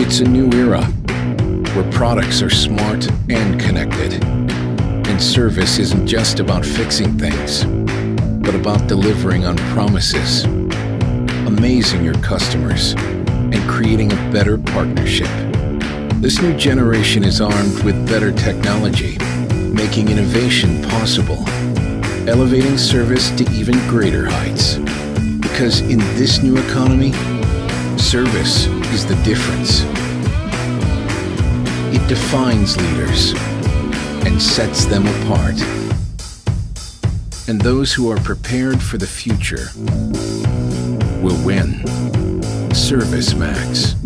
It's a new era where products are smart and connected. And service isn't just about fixing things, but about delivering on promises, amazing your customers, and creating a better partnership. This new generation is armed with better technology, making innovation possible, elevating service to even greater heights. Because in this new economy, service is the difference. It defines leaders and sets them apart. And those who are prepared for the future will win. ServiceMax.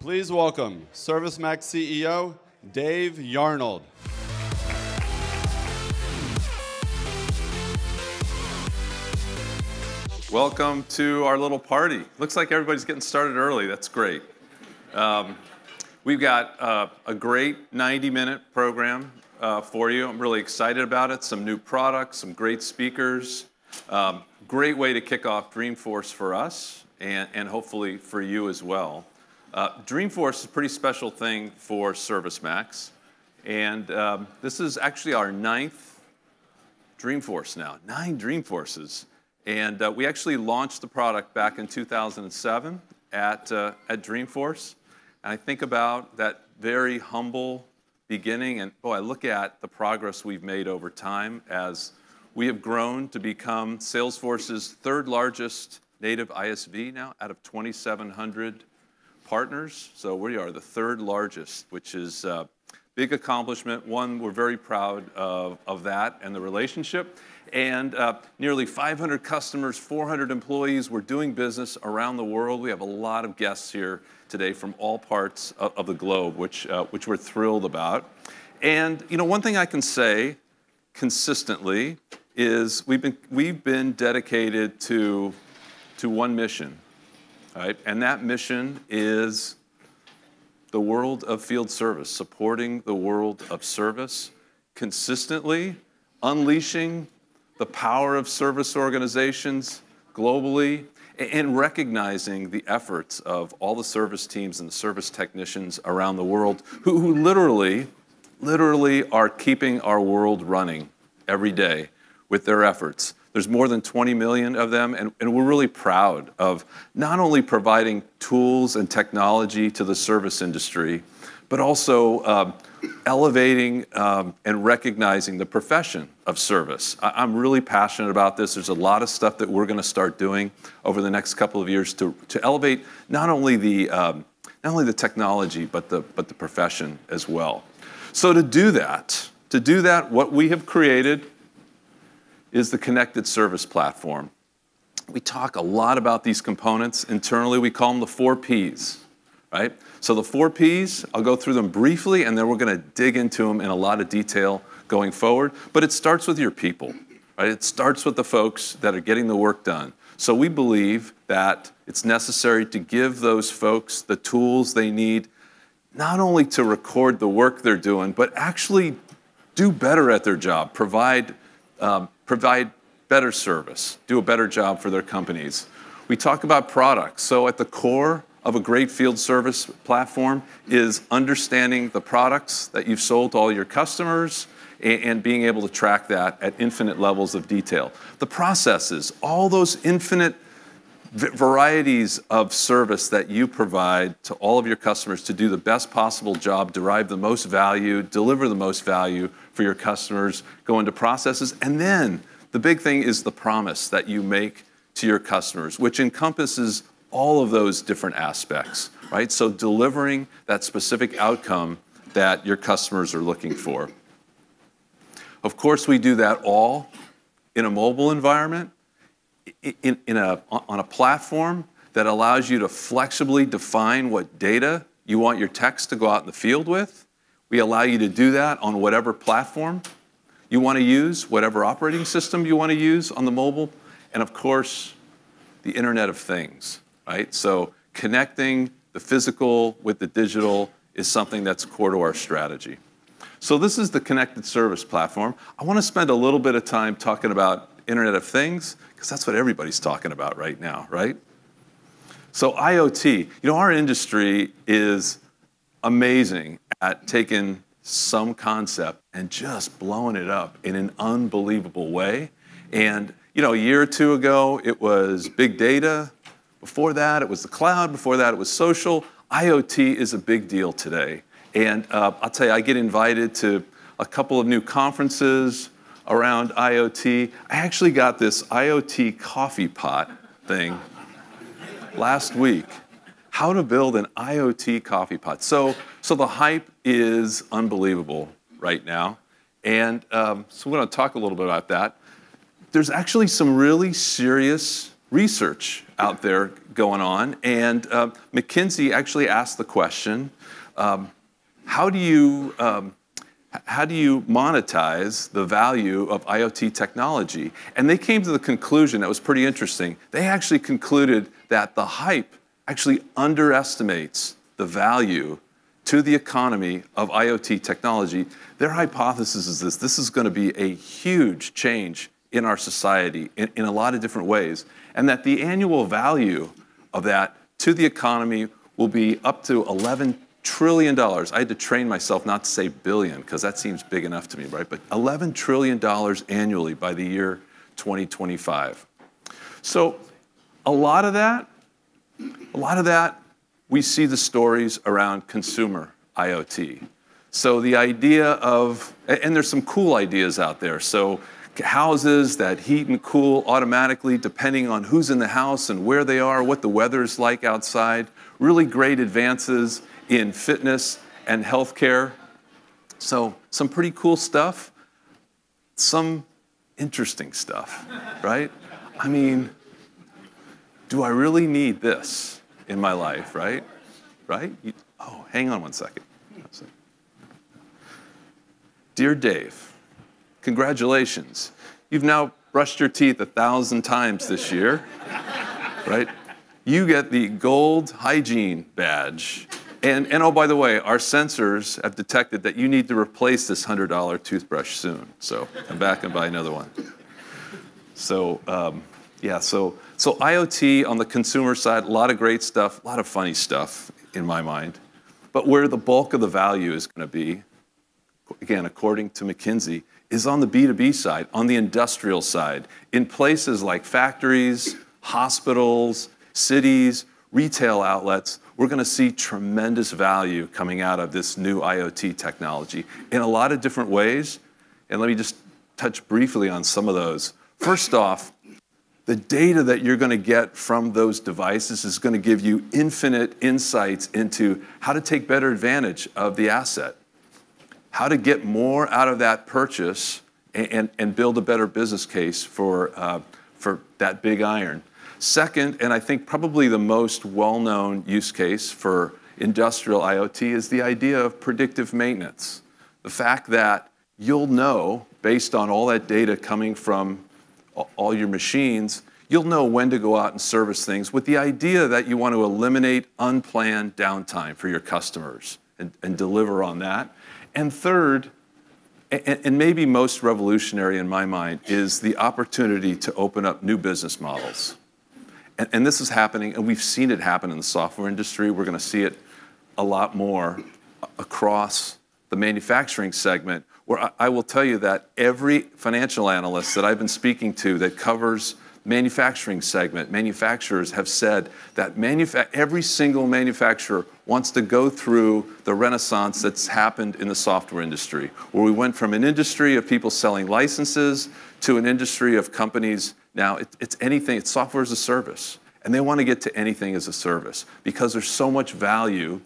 Please welcome ServiceMax CEO, Dave Yarnold. Welcome to our little party. Looks like everybody's getting started early. That's great. We've got a great 90-minute program for you. I'm really excited about it. Some new products, some great speakers. Great way to kick off Dreamforce for us and hopefully for you as well. Dreamforce is a pretty special thing for ServiceMax. And this is actually our 9th Dreamforce now. 9 Dreamforces. And we actually launched the product back in 2007 at Dreamforce. And I think about that very humble beginning, and boy, I look at the progress we've made over time as we have grown to become Salesforce's 3rd largest native ISV now out of 2,700 partners. So we are the 3rd largest, which is a big accomplishment. One, we're very proud of that and the relationship. And nearly 500 customers, 400 employees. We're doing business around the world. We have a lot of guests here today from all parts of the globe, which we're thrilled about. And you know, one thing I can say consistently is we've been dedicated to one mission, right? And that mission is the world of field service, supporting the world of service consistently, unleashing the power of service organizations globally, and recognizing the efforts of all the service teams and the service technicians around the world who literally are keeping our world running every day with their efforts. There's more than 20 million of them, and we're really proud of not only providing tools and technology to the service industry, but also elevating and recognizing the profession of service. I'm really passionate about this. There's a lot of stuff that we're going to start doing over the next couple of years to elevate not only the technology but the profession as well. So to do that, what we have created is the Connected Service Platform. We talk a lot about these components. Internally, we call them the 4 Ps. Right? So the 4 Ps, I'll go through them briefly, and then we're going to dig into them in a lot of detail going forward. But it starts with your people. Right? It starts with the folks that are getting the work done. So we believe that it's necessary to give those folks the tools they need, not only to record the work they're doing, but actually do better at their job, provide better service, do a better job for their companies. We talk about products. So at the core of a great field service platform is understanding the products that you've sold to all your customers and being able to track that at infinite levels of detail. The processes, all those infinite varieties of service that you provide to all of your customers to do the best possible job, derive the most value, deliver the most value for your customers, go into processes. And then the big thing is the promise that you make to your customers, which encompasses all of those different aspects, right? So delivering that specific outcome that your customers are looking for. Of course, we do that all in a mobile environment, on a platform that allows you to flexibly define what data you want your techs to go out in the field with. We allow you to do that on whatever platform you want to use, whatever operating system you want to use on the mobile, and of course, the Internet of Things. Right? So connecting the physical with the digital is something that's core to our strategy. So this is the Connected Service Platform. I want to spend a little bit of time talking about Internet of Things, because that's what everybody's talking about right now, right? So IoT, our industry is amazing at taking some concept and just blowing it up in an unbelievable way. And, a year or two ago, it was big data. Before that, it was the cloud. Before that, it was social. IoT is a big deal today. And I'll tell you, I get invited to a couple of new conferences around IoT. I actually got this IoT coffee pot thing last week. How to build an IoT coffee pot. So the hype is unbelievable right now. And so we're going to talk a little bit about that. There's actually some really serious research out there going on. And McKinsey actually asked the question, how do you monetize the value of IoT technology? And they came to the conclusion that was pretty interesting. They actually concluded that the hype actually underestimates the value to the economy of IoT technology. Their hypothesis is this is going to be a huge change in our society in a lot of different ways, and that the annual value of that to the economy will be up to $11 trillion. I had to train myself not to say billion, because that seems big enough to me, right? But $11 trillion annually by the year 2025. So a lot of that, we see the stories around consumer IoT. So the idea of, and there's some cool ideas out there. So houses that heat and cool automatically depending on who's in the house and where they are, what the weather's like outside. Really great advances in fitness and healthcare. So some pretty cool stuff. Some interesting stuff, right? I mean, do I really need this in my life, right? Right? Oh, hang on one second. Dear Dave, congratulations. You've now brushed your teeth 1,000 times this year, right? You get the gold hygiene badge. And oh, by the way, our sensors have detected that you need to replace this $100 toothbrush soon. So come back and buy another one. So so IoT on the consumer side, a lot of great stuff, a lot of funny stuff in my mind. But where the bulk of the value is going to be, again, according to McKinsey, is on the B2B side, on the industrial side, in places like factories, hospitals, cities, retail outlets. We're going to see tremendous value coming out of this new IoT technology in a lot of different ways. And let me just touch briefly on some of those. First off, the data that you're going to get from those devices is going to give you infinite insights into how to take better advantage of the asset, how to get more out of that purchase and build a better business case for that big iron. Second, and I think probably the most well-known use case for industrial IoT is the idea of predictive maintenance. The fact that you'll know, based on all that data coming from all your machines, you'll know when to go out and service things with the idea that you want to eliminate unplanned downtime for your customers and deliver on that. And third, and maybe most revolutionary in my mind, is the opportunity to open up new business models. And this is happening, and we've seen it happen in the software industry. We're going to see it a lot more across the manufacturing segment, where I will tell you that every financial analyst that I've been speaking to that covers manufacturing segment, manufacturers have said that every single manufacturer wants to go through the renaissance that's happened in the software industry, where we went from an industry of people selling licenses to an industry of companies. Now it's anything, it's software as a service. And they want to get to anything as a service because there's so much value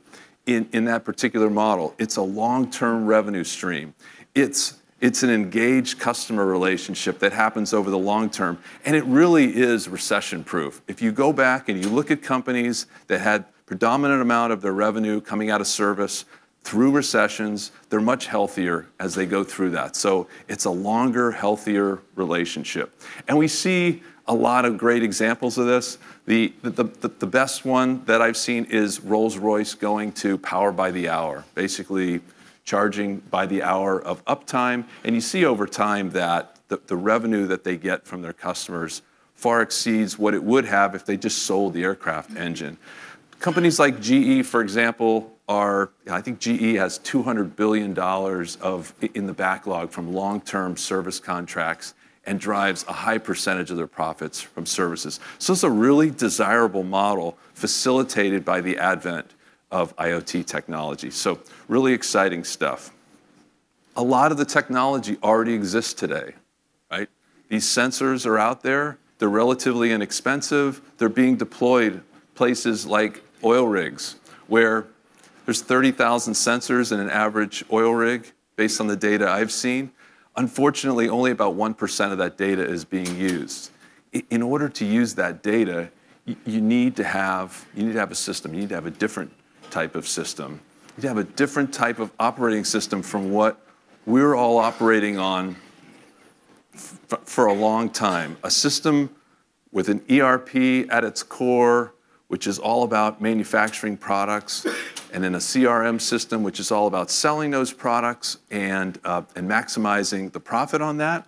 in that particular model. It's a long-term revenue stream. It's an engaged customer relationship that happens over the long term, and it really is recession-proof. If you go back and you look at companies that had predominant amount of their revenue coming out of service through recessions, they're much healthier as they go through that. So it's a longer, healthier relationship. And we see a lot of great examples of this. The best one that I've seen is Rolls-Royce going to power by the hour, basically charging by the hour of uptime. And you see over time that the revenue that they get from their customers far exceeds what it would have if they just sold the aircraft engine. Companies like GE, for example, I think GE has $200 billion in the backlog from long-term service contracts and drives a high percentage of their profits from services. So it's a really desirable model facilitated by the advent of IoT technology. So really exciting stuff. A lot of the technology already exists today, right? These sensors are out there. They're relatively inexpensive. They're being deployed places like oil rigs, where there's 30,000 sensors in an average oil rig, based on the data I've seen. Unfortunately, only about 1% of that data is being used. In order to use that data, you need to have a system. You need to have a different type of system. You need to have a different type of operating system from what we're all operating on for a long time. A system with an ERP at its core, which is all about manufacturing products, and then a CRM system, which is all about selling those products and maximizing the profit on that.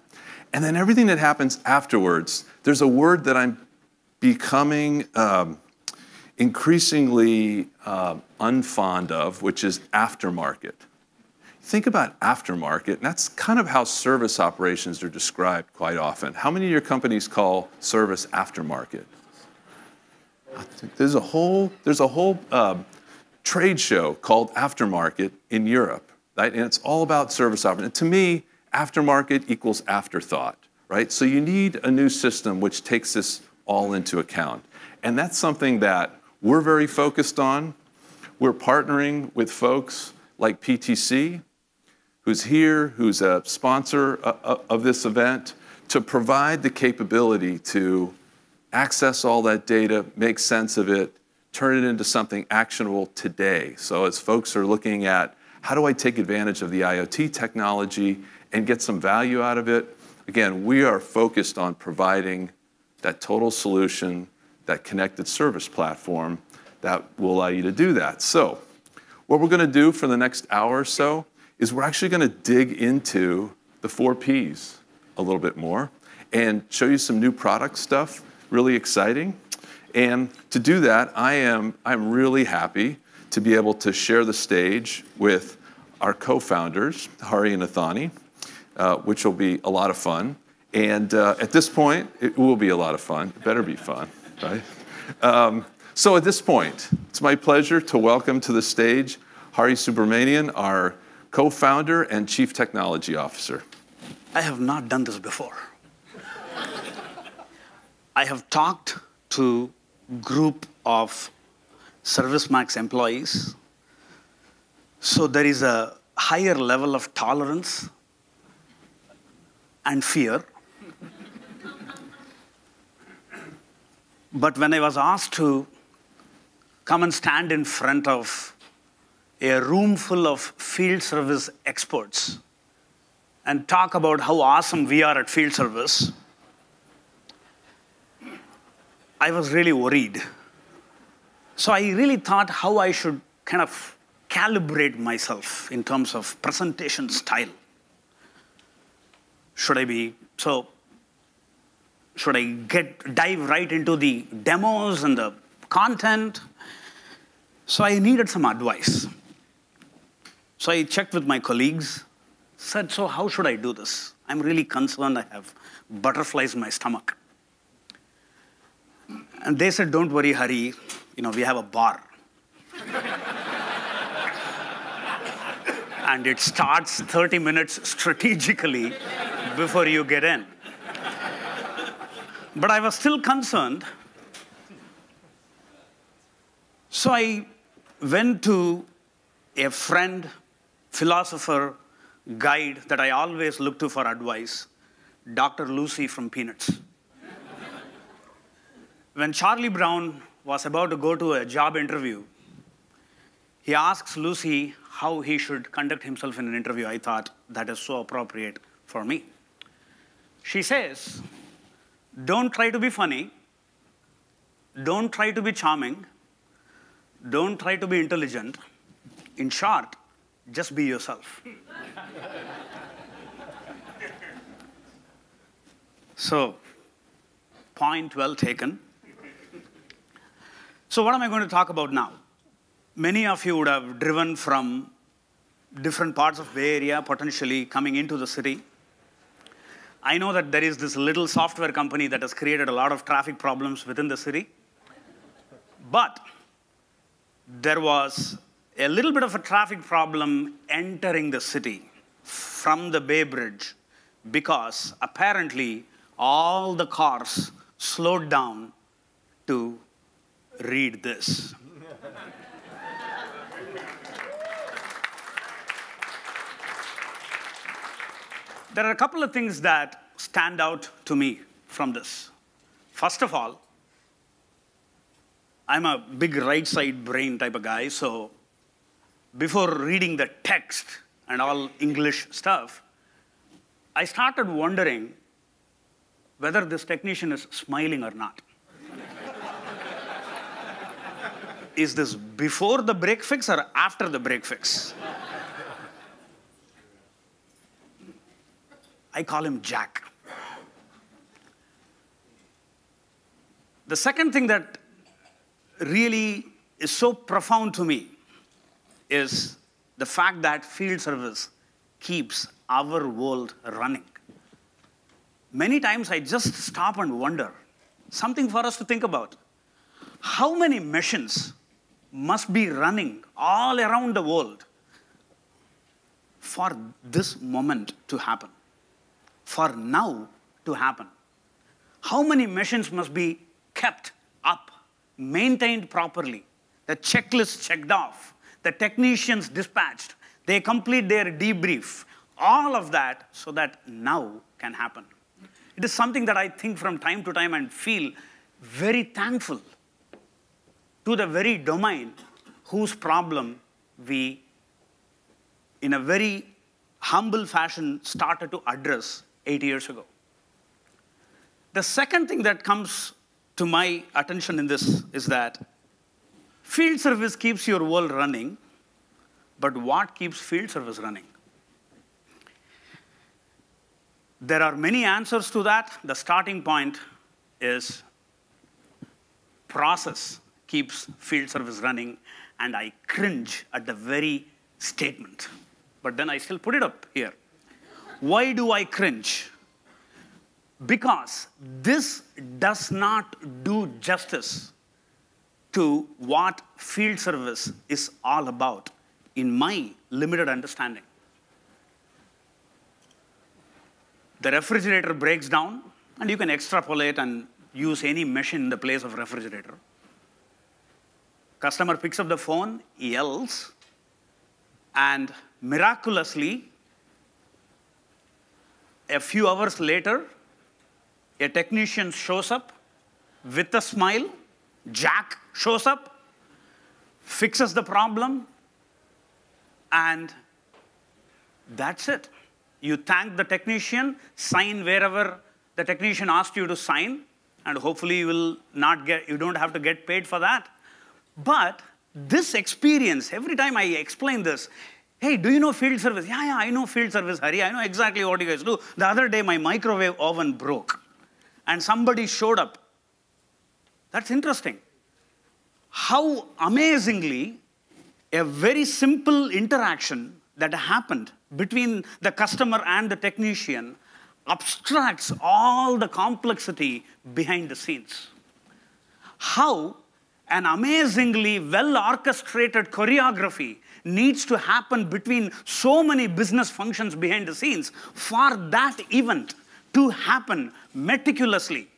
And then everything that happens afterwards. There's a word that I'm becoming increasingly unfond of, which is aftermarket. Think about aftermarket, and that's kind of how service operations are described quite often. How many of your companies call service aftermarket? There's a whole trade show called Aftermarket in Europe, right? And it's all about service operations. To me, aftermarket equals afterthought, right? So you need a new system which takes this all into account. And that's something that we're very focused on. We're partnering with folks like PTC, who's here, who's a sponsor of this event, to provide the capability to access all that data, make sense of it, turn it into something actionable today. So as folks are looking at, how do I take advantage of the IoT technology and get some value out of it? Again, we are focused on providing that total solution, that connected service platform that will allow you to do that. So what we're gonna do for the next hour or so is we're actually gonna dig into the 4 Ps a little bit more and show you some new product stuff, really exciting. And to do that, I'm really happy to be able to share the stage with our co-founders, Hari and Athani, which will be a lot of fun. And at this point, it will be a lot of fun. It better be fun, right? So at this point, it's my pleasure to welcome to the stage Hari Subramanian, our co-founder and Chief Technology Officer. I have not done this before. I have talked to group of ServiceMax employees. So there is a higher level of tolerance and fear. But when I was asked to come and stand in front of a room full of field service experts and talk about how awesome we are at field service, I was really worried. So I really thought how I should kind of calibrate myself in terms of presentation style. Should I dive right into the demos and the content? So I needed some advice. So I checked with my colleagues, said, so how should I do this? I'm really concerned, I have butterflies in my stomach. And they said, don't worry, Hari, we have a bar. And it starts 30 minutes strategically before you get in. But I was still concerned. So I went to a friend, philosopher, guide that I always look to for advice, Dr. Lucy from Peanuts. When Charlie Brown was about to go to a job interview, he asks Lucy how he should conduct himself in an interview. I thought that is so appropriate for me. She says, don't try to be funny. Don't try to be charming. Don't try to be intelligent. In short, just be yourself. So, point well taken. So what am I going to talk about now? Many of you would have driven from different parts of Bay Area, potentially coming into the city. I know that there is this little software company that has created a lot of traffic problems within the city. But there was a little bit of a traffic problem entering the city from the Bay Bridge because apparently all the cars slowed down to read this. There are a couple of things that stand out to me from this. First of all, I'm a big right side brain type of guy, so before reading the text and all English stuff, I started wondering whether this technician is smiling or not. Is this before the break fix or after the break fix? I call him Jack. The second thing that really is so profound to me is the fact that field service keeps our world running. Many times I just stop and wonder, something for us to think about. How many machines must be running all around the world for this moment to happen? For now to happen? How many machines must be kept up, maintained properly, the checklist checked off, the technicians dispatched, they complete their debrief, all of that so that now can happen. It is something that I think from time to time and feel very thankful to the very domain whose problem we, in a very humble fashion, started to address 8 years ago. The second thing that comes to my attention in this is that field service keeps your world running, but what keeps field service running? There are many answers to that. The starting point is process keeps field service running, and I cringe at the very statement. But then I still put it up here. Why do I cringe? Because this does not do justice to what field service is all about, in my limited understanding. The refrigerator breaks down, and you can extrapolate and use any machine in the place of refrigerator. Customer picks up the phone, yells, and miraculously, a few hours later, a technician shows up with a smile. Jack shows up, fixes the problem, and that's it. You thank the technician, sign wherever the technician asked you to sign, and hopefully you don't have to get paid for that. But this experience, every time I explain this, hey, do you know field service? Yeah, I know field service, Hari. I know exactly what you guys do. The other day, my microwave oven broke, and somebody showed up. That's interesting. How amazingly a very simple interaction that happened between the customer and the technician abstracts all the complexity behind the scenes. How an amazingly well-orchestrated choreography needs to happen between so many business functions behind the scenes for that event to happen meticulously,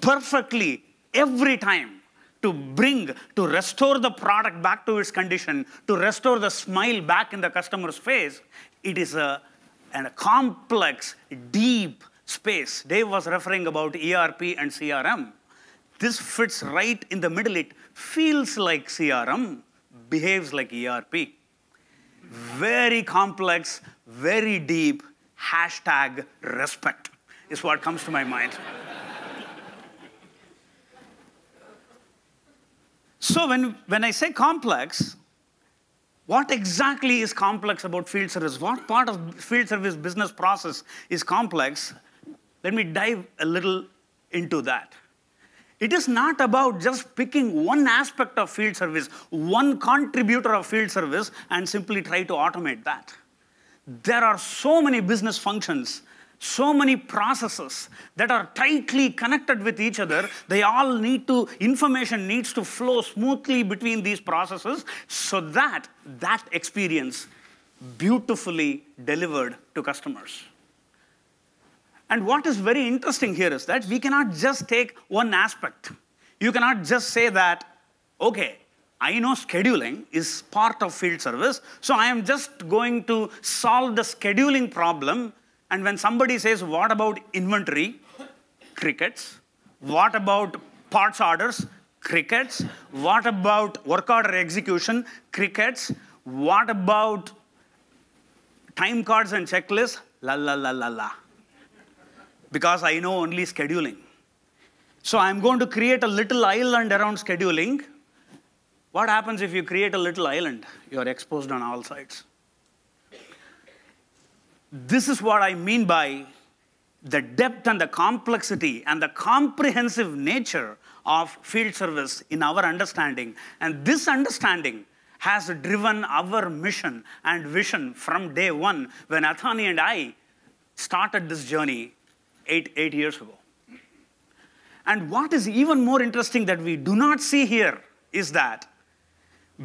perfectly, every time, to restore the product back to its condition, to restore the smile back in the customer's face. It is a complex, deep space. Dave was referring about ERP and CRM. This fits right in the middle. It feels like CRM, behaves like ERP. Very complex, very deep, hashtag respect is what comes to my mind. So when I say complex, what exactly is complex about field service? What part of field service business process is complex? let me dive a little into that. It is not about just picking one aspect of field service, one contributor of field service, and simply try to automate that. There are so many business functions, so many processes that are tightly connected with each other. They all need to, information needs to flow smoothly between these processes so that that experience beautifully delivered to customers. And what is very interesting here is that we cannot just take one aspect. You cannot just say that, okay, I know scheduling is part of field service, so I am just going to solve the scheduling problem. And when somebody says, what about inventory? Crickets. What about parts orders? Crickets. What about work order execution? Crickets. What about time cards and checklists? La, la, la, la, la. Because I know only scheduling. So I'm going to create a little island around scheduling. What happens if you create a little island? You're exposed on all sides. This is what I mean by the depth and the complexity and the comprehensive nature of field service in our understanding. And this understanding has driven our mission and vision from day one when Athani and I started this journey eight years ago. And what is even more interesting that we do not see here is that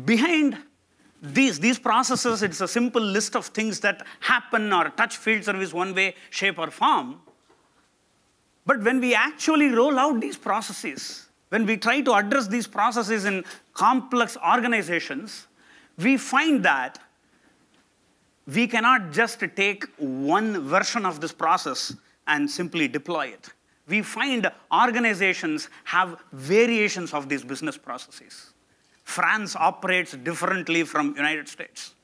behind these processes, it's a simple list of things that happen or touch field service one way, shape, or form. But when we actually roll out these processes, when we try to address these processes in complex organizations, we find that we cannot just take one version of this process and simply deploy it. We find organizations have variations of these business processes. France operates differently from United States.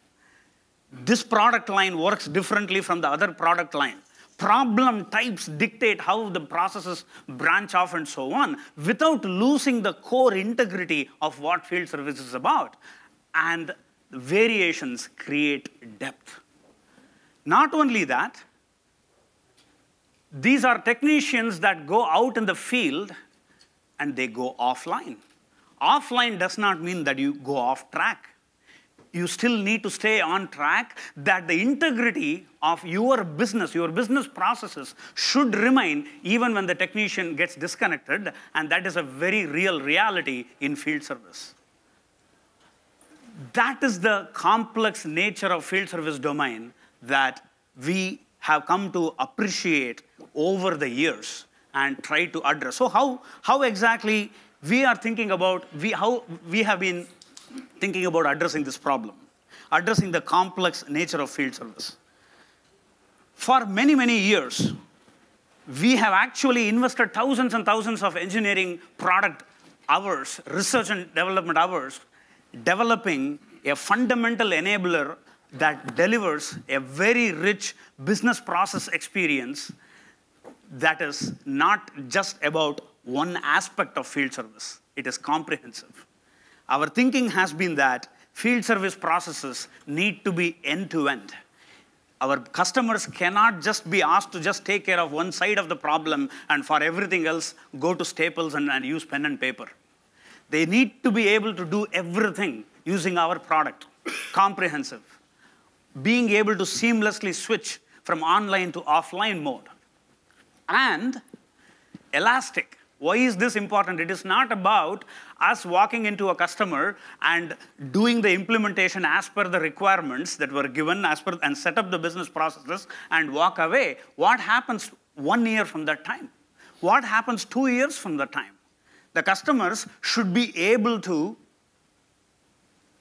This product line works differently from the other product line. Problem types dictate how the processes branch off and so on without losing the core integrity of what field service is about. And variations create depth. Not only that, these are technicians that go out in the field and they go offline. Offline does not mean that you go off track. You still need to stay on track, that the integrity of your business processes should remain even when the technician gets disconnected, and that is a very real reality in field service. That is the complex nature of field service domain that we have come to appreciate over the years and try to address. So how exactly we are thinking about, how we have been thinking about addressing this problem, addressing the complex nature of field service. For many, many years, we have actually invested thousands and thousands of engineering product hours, research and development hours, developing a fundamental enabler that delivers a very rich business process experience that is not just about one aspect of field service. It is comprehensive. Our thinking has been that field service processes need to be end-to-end. Our customers cannot just be asked to just take care of one side of the problem and for everything else go to Staples and use pen and paper. They need to be able to do everything using our product, comprehensive. Being able to seamlessly switch from online to offline mode. And elastic. Why is this important? It is not about us walking into a customer and doing the implementation as per the requirements that were given and set up the business processes and walk away. What happens 1 year from that time? What happens 2 years from that time? The customers should be able to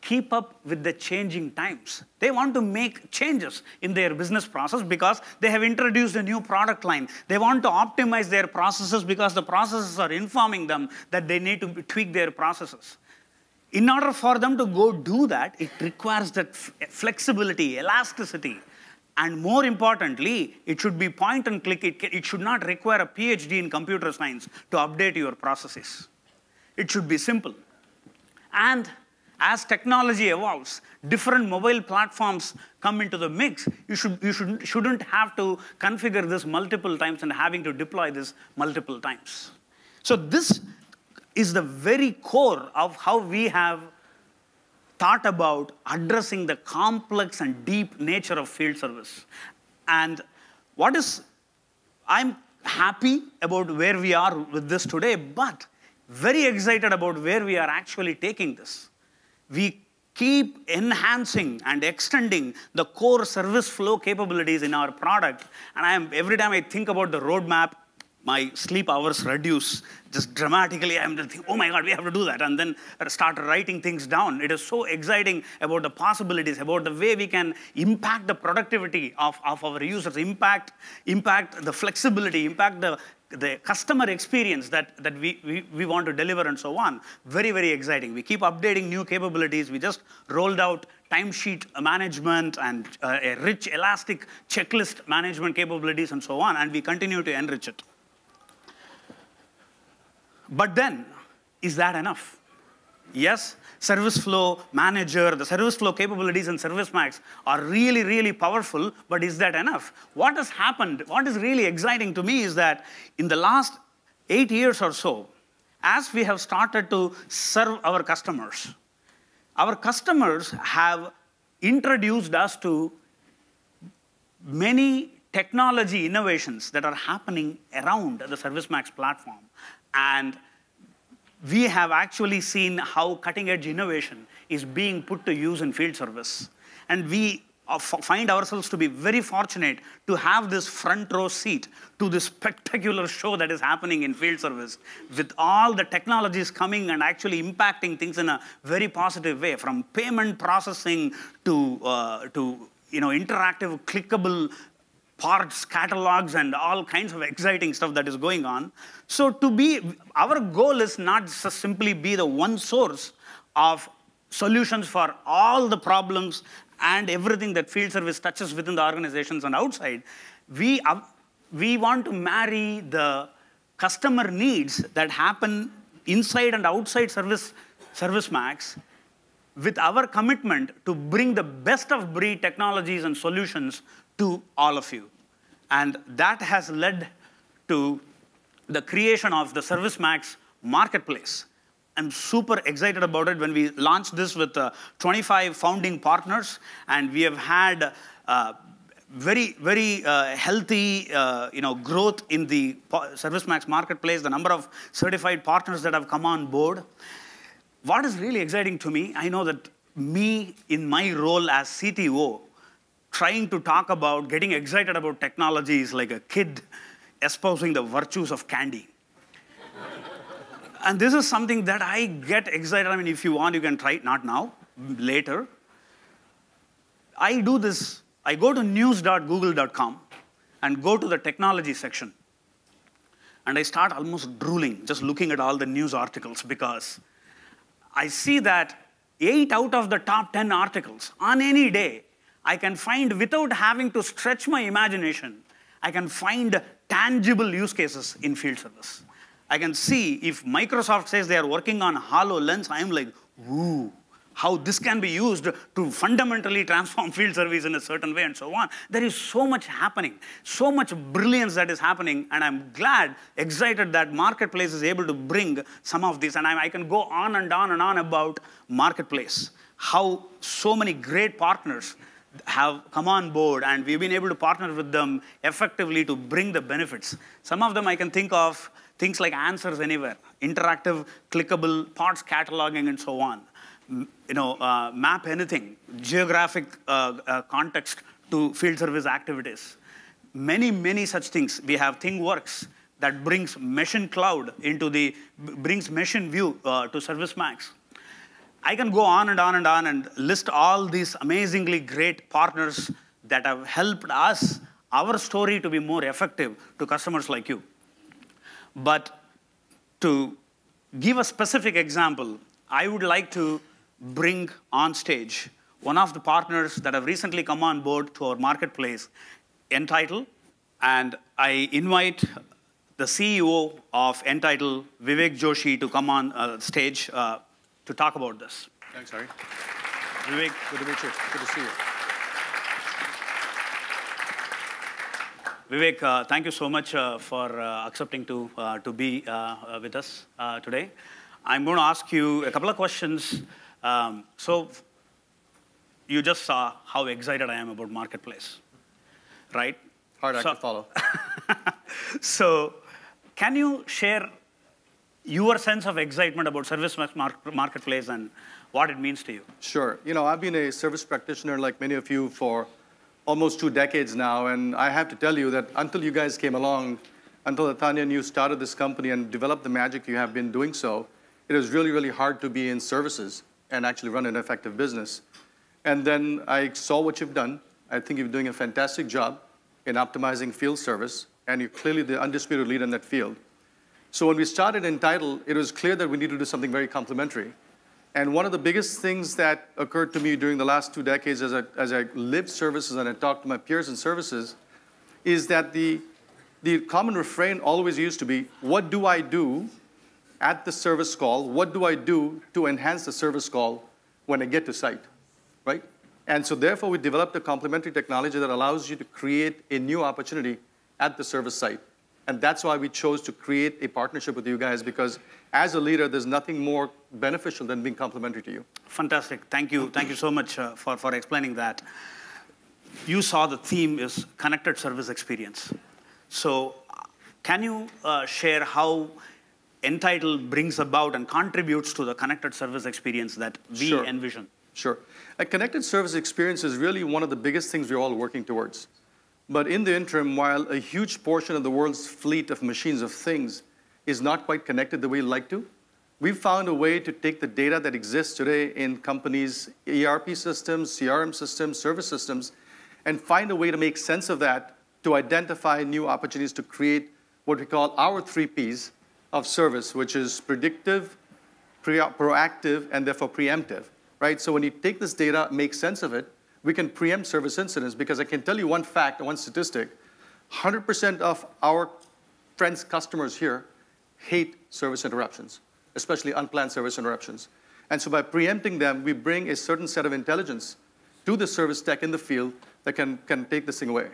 keep up with the changing times. They want to make changes in their business process because they have introduced a new product line. They want to optimize their processes because the processes are informing them that they need to tweak their processes. In order for them to go do that, it requires that flexibility, elasticity, and more importantly, it should be point and click. It should not require a PhD in computer science to update your processes. It should be simple. And As technology evolves, different mobile platforms come into the mix. You shouldn't have to configure this multiple times and having to deploy this multiple times. So this is the very core of how we have thought about addressing the complex and deep nature of field service. And I'm happy about where we are with this today, but very excited about where we are actually taking this. We keep enhancing and extending the core service flow capabilities in our product. And every time I think about the roadmap, my sleep hours reduce just dramatically. I'm just thinking, oh my God, we have to do that. And then start writing things down. It is so exciting about the possibilities, about the way we can impact the productivity of our users, impact the flexibility, impact the customer experience that we want to deliver and so on. Very, very exciting. We keep updating new capabilities. We just rolled out timesheet management and a rich elastic checklist management capabilities and so on, and we continue to enrich it. But then, is that enough? Yes, Service Flow Manager, the Service Flow capabilities in ServiceMax are really, really powerful, but is that enough? What has happened, what is really exciting to me is that in the last 8 years or so, as we have started to serve our customers have introduced us to many technology innovations that are happening around the ServiceMax platform. And we have actually seen how cutting-edge innovation is being put to use in field service. And we find ourselves to be very fortunate to have this front row seat to this spectacular show that is happening in field service, with all the technologies coming and actually impacting things in a very positive way, from payment processing to interactive, clickable parts, catalogs, and all kinds of exciting stuff that is going on. So our goal is not just simply be the one source of solutions for all the problems and everything that field service touches within the organizations and outside. We want to marry the customer needs that happen inside and outside ServiceMax with our commitment to bring the best of breed technologies and solutions to all of you. And that has led to the creation of the ServiceMax Marketplace. I'm super excited about it. When we launched this with 25 founding partners, and we have had very, very healthy growth in the ServiceMax Marketplace, the number of certified partners that have come on board. What is really exciting to me, I know that me in my role as CTO, trying to talk about getting excited about technology is like a kid espousing the virtues of candy. And this is something that I get excited. I mean, if you want, you can try it, not now, later. I do this. I go to news.google.com and go to the technology section. And I start almost drooling, just looking at all the news articles, because I see that 8 out of the top 10 articles on any day, I can find, without having to stretch my imagination, I can find tangible use cases in field service. I can see if Microsoft says they are working on HoloLens, I'm like, ooh, how this can be used to fundamentally transform field service in a certain way and so on. There is so much happening, so much brilliance that is happening, and I'm glad, excited that Marketplace is able to bring some of this. And I can go on and on and on about Marketplace, how so many great partners have come on board, and we've been able to partner with them effectively to bring the benefits. Some of them I can think of, things like Answers Anywhere, interactive, clickable, parts cataloging, and so on. Map anything, geographic context to field service activities. Many, many such things. We have ThingWorks that brings Mission Cloud brings Mission View to ServiceMax. I can go on and on and on and list all these amazingly great partners that have helped us, our story, to be more effective to customers like you. But to give a specific example, I would like to bring on stage one of the partners that have recently come on board to our marketplace, Entitle. And I invite the CEO of Entitle, Vivek Joshi, to come on stage to talk about this. Thanks, Harry. Vivek, Good to meet you. Good to see you. Vivek, thank you so much for accepting to be with us today. I'm going to ask you a couple of questions. So you just saw how excited I am about Marketplace, right? Hard act to follow. So can you share your sense of excitement about ServiceMax Marketplace and what it means to you? Sure. You know, I've been a service practitioner like many of you for almost 2 decades now, and I have to tell you that until you guys came along, until Tanya and you started this company and developed the magic you have been doing so, it was really, really hard to be in services and actually run an effective business. And then I saw what you've done. I think you're doing a fantastic job in optimizing field service, and you're clearly the undisputed leader in that field. So when we started Entitled, it was clear that we needed to do something very complementary. And one of the biggest things that occurred to me during the last 2 decades as I lived services and I talked to my peers in services is that the common refrain always used to be, what do I do at the service call? What do I do to enhance the service call when I get to site, right? And so therefore, we developed a complementary technology that allows you to create a new opportunity at the service site. And that's why we chose to create a partnership with you guys, because as a leader, there's nothing more beneficial than being complementary to you. Fantastic. Thank you. Thank you so much for explaining that. You saw the theme is connected service experience. So can you share how Entitled brings about and contributes to the connected service experience that we envision? Sure. A connected service experience is really one of the biggest things we're all working towards. But in the interim, while a huge portion of the world's fleet of machines of things is not quite connected the way we'd like to, we've found a way to take the data that exists today in companies' ERP systems, CRM systems, service systems, and find a way to make sense of that to identify new opportunities to create what we call our 3 Ps of service, which is predictive, proactive, and therefore preemptive, right? So when you take this data, make sense of it, we can preempt service incidents, because I can tell you one fact, one statistic, 100% of our friends, customers here hate service interruptions, especially unplanned service interruptions. And so by preempting them, we bring a certain set of intelligence to the service tech in the field that can take this thing away.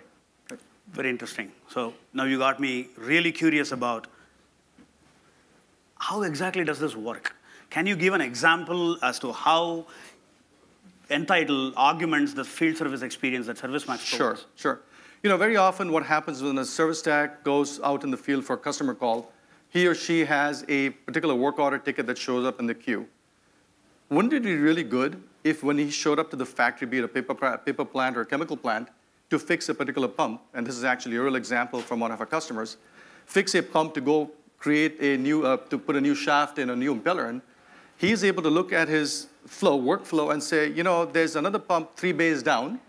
Very interesting. So now you got me really curious about how exactly does this work? Can you give an example as to how Entitled augments the field service experience that ServiceMax provides? Sure. You know, very often what happens when a service tech goes out in the field for a customer call, he or she has a particular work order ticket that shows up in the queue. Wouldn't it be really good if when he showed up to the factory, be it a paper plant or a chemical plant, to fix a particular pump, and this is actually a real example from one of our customers, fix a pump to go create a new, to put a new shaft in, a new impeller in, he's able to look at his workflow and say, you know, there's another pump 3 bays down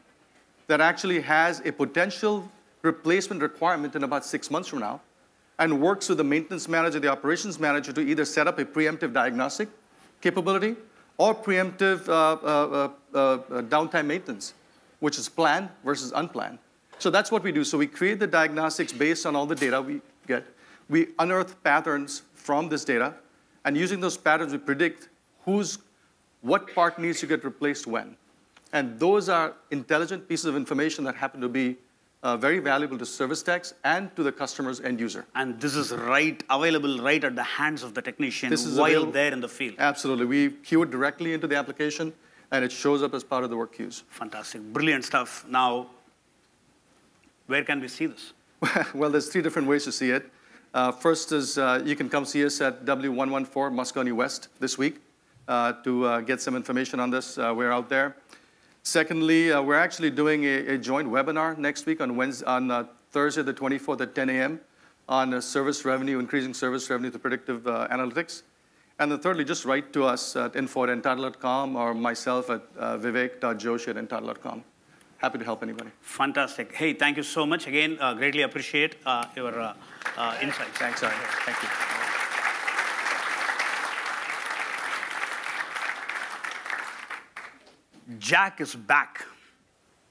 that actually has a potential replacement requirement in about 6 months from now, and works with the maintenance manager, the operations manager, to either set up a preemptive diagnostic capability or preemptive downtime maintenance, which is planned versus unplanned. So that's what we do. So we create the diagnostics based on all the data we get. We unearth patterns from this data, and using those patterns, we predict what part needs to get replaced when. And those are intelligent pieces of information that happen to be very valuable to service techs and to the customer's end user. And this is available right at the hands of the technician while available they're in the field. Absolutely. We queue it directly into the application, and it shows up as part of the work queues. Fantastic. Brilliant stuff. Now, where can we see this? Well, there's 3 different ways to see it. First is you can come see us at W114 Moscone West this week to get some information on this. We're out there. Secondly, we're actually doing a joint webinar next week on Thursday the 24th at 10 a.m. on service revenue, increasing service revenue through predictive analytics. And then thirdly, just write to us at info@entitled.com or myself at vivek.joshi@entitled.com. Happy to help anybody. Fantastic. Hey, thank you so much. Again, greatly appreciate your insights. Thanks, Ari. Thank you. Jack is back.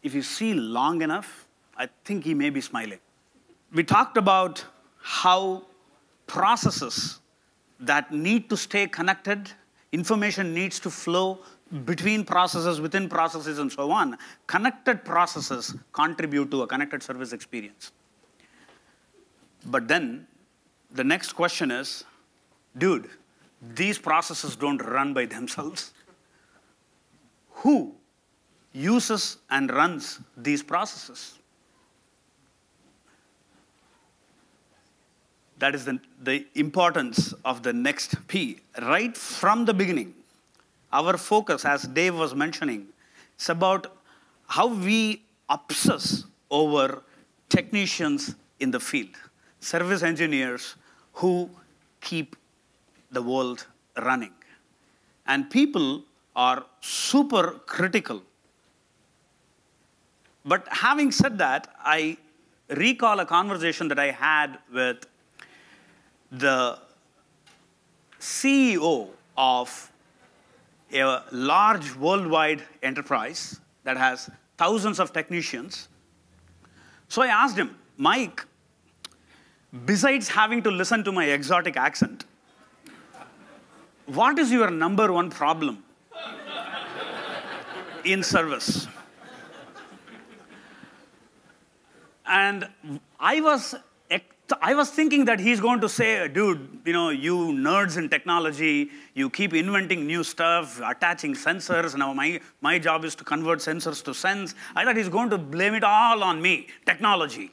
If you see long enough, I think he may be smiling. We talked about how processes that need to stay connected, information needs to flow between processes, within processes, and so on. Connected processes contribute to a connected service experience. But then the next question is, dude, these processes don't run by themselves. Who uses and runs these processes? That is the importance of the next P. Right from the beginning, our focus, as Dave was mentioning, is about how we obsess over technicians in the field, service engineers who keep the world running. And people are super critical. But having said that, I recall a conversation that I had with the CEO of a large worldwide enterprise that has thousands of technicians. So I asked him, Mike, besides having to listen to my exotic accent, what is your #1 problem in service? And I was thinking that he's going to say, dude, you nerds in technology, you keep inventing new stuff, attaching sensors. Now my job is to convert sensors to sense. I thought he's going to blame it all on me, technology,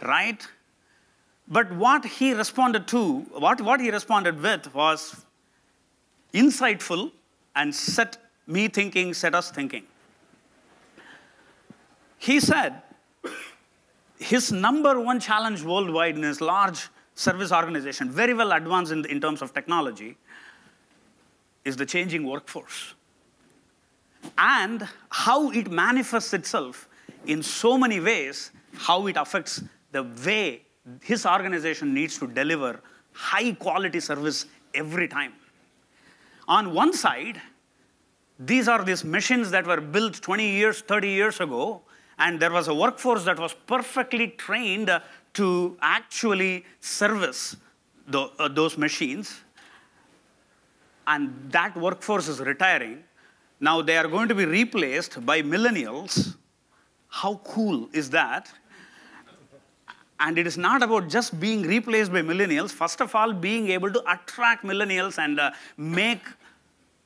right? But what he responded with was insightful and set us thinking. He said, his #1 challenge worldwide in his large service organization, very well advanced in terms of technology, is the changing workforce. And how it manifests itself in so many ways, how it affects the way his organization needs to deliver high quality service every time. On one side, these are these machines that were built 20 years, 30 years ago, and there was a workforce that was perfectly trained to actually service those machines. And that workforce is retiring. Now they are going to be replaced by millennials. How cool is that? And it is not about just being replaced by millennials. First of all, being able to attract millennials and make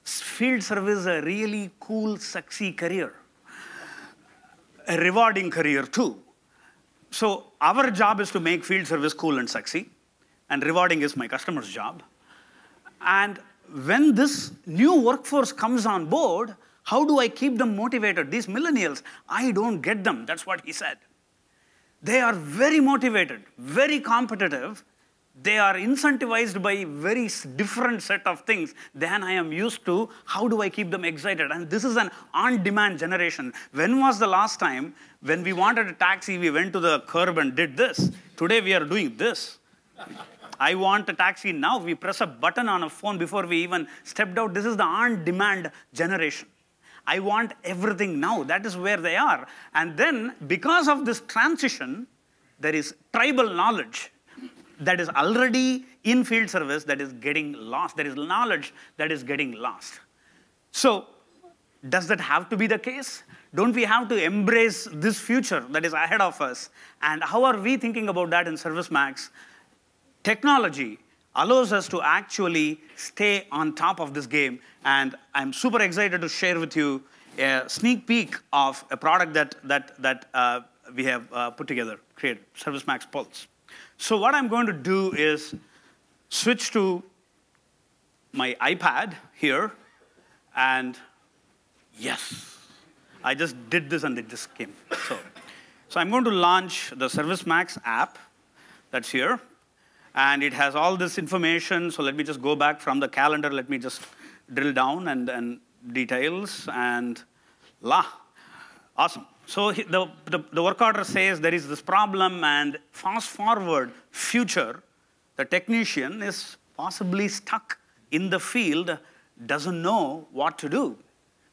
field service a really cool, sexy career. A rewarding career too. So our job is to make field service cool and sexy, and rewarding is my customer's job. And when this new workforce comes on board, how do I keep them motivated? These millennials, I don't get them. That's what he said. They are very motivated, very competitive. They are incentivized by very different set of things than I am used to. How do I keep them excited? And this is an on-demand generation. When was the last time when we wanted a taxi, we went to the curb and did this? Today we are doing this. I want a taxi now. We press a button on a phone before we even stepped out. This is the on-demand generation. I want everything now. That is where they are. And then because of this transition, there is tribal knowledge that is already in field service that is getting lost. There is knowledge that is getting lost. So does that have to be the case? Don't we have to embrace this future that is ahead of us? And how are we thinking about that in ServiceMax? Technology allows us to actually stay on top of this game. And I'm super excited to share with you a sneak peek of a product that we have put together, created, ServiceMax Pulse. So what I'm going to do is switch to my iPad here, and yes, I just did this and it just came. So I'm going to launch the ServiceMax app that's here, and it has all this information. So let me just go back from the calendar. Let me just drill down and details and awesome. So the work order says there is this problem, and fast forward future, the technician is possibly stuck in the field, doesn't know what to do.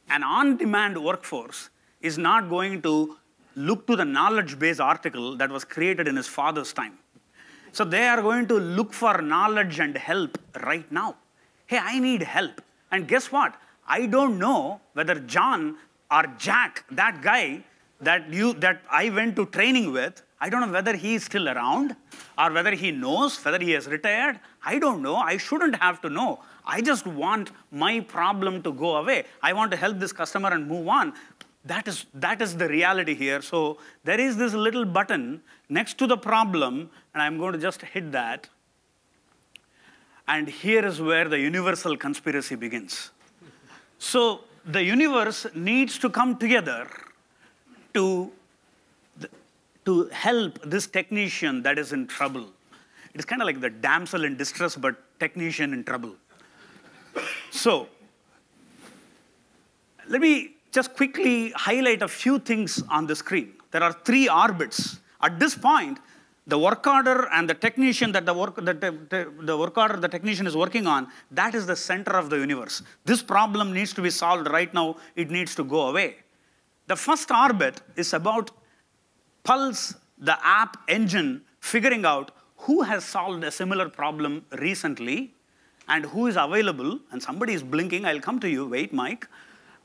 An on-demand workforce is not going to look to the knowledge base article that was created in his father's time. So they are going to look for knowledge and help right now. Hey, I need help. And guess what? I don't know whether John or Jack, that guy that I went to training with, I don't know whether he is still around or whether he knows, whether he has retired. I don't know. I shouldn't have to know. I just want my problem to go away. I want to help this customer and move on. That is the reality here. So there is this little button next to the problem, and I'm going to just hit that. And here is where the universal conspiracy begins. So the universe needs to come together to help this technician that is in trouble. It's kind of like the damsel in distress, but technician in trouble. So let me just quickly highlight a few things on the screen. There are 3 orbits. At this point, the work order and the technician that the work order the technician is working on, that is the center of the universe. This problem needs to be solved right now. It needs to go away. The first orbit is about Pulse, the app engine, figuring out who has solved a similar problem recently and who is available. And somebody is blinking. I'll come to you. Wait, Mike.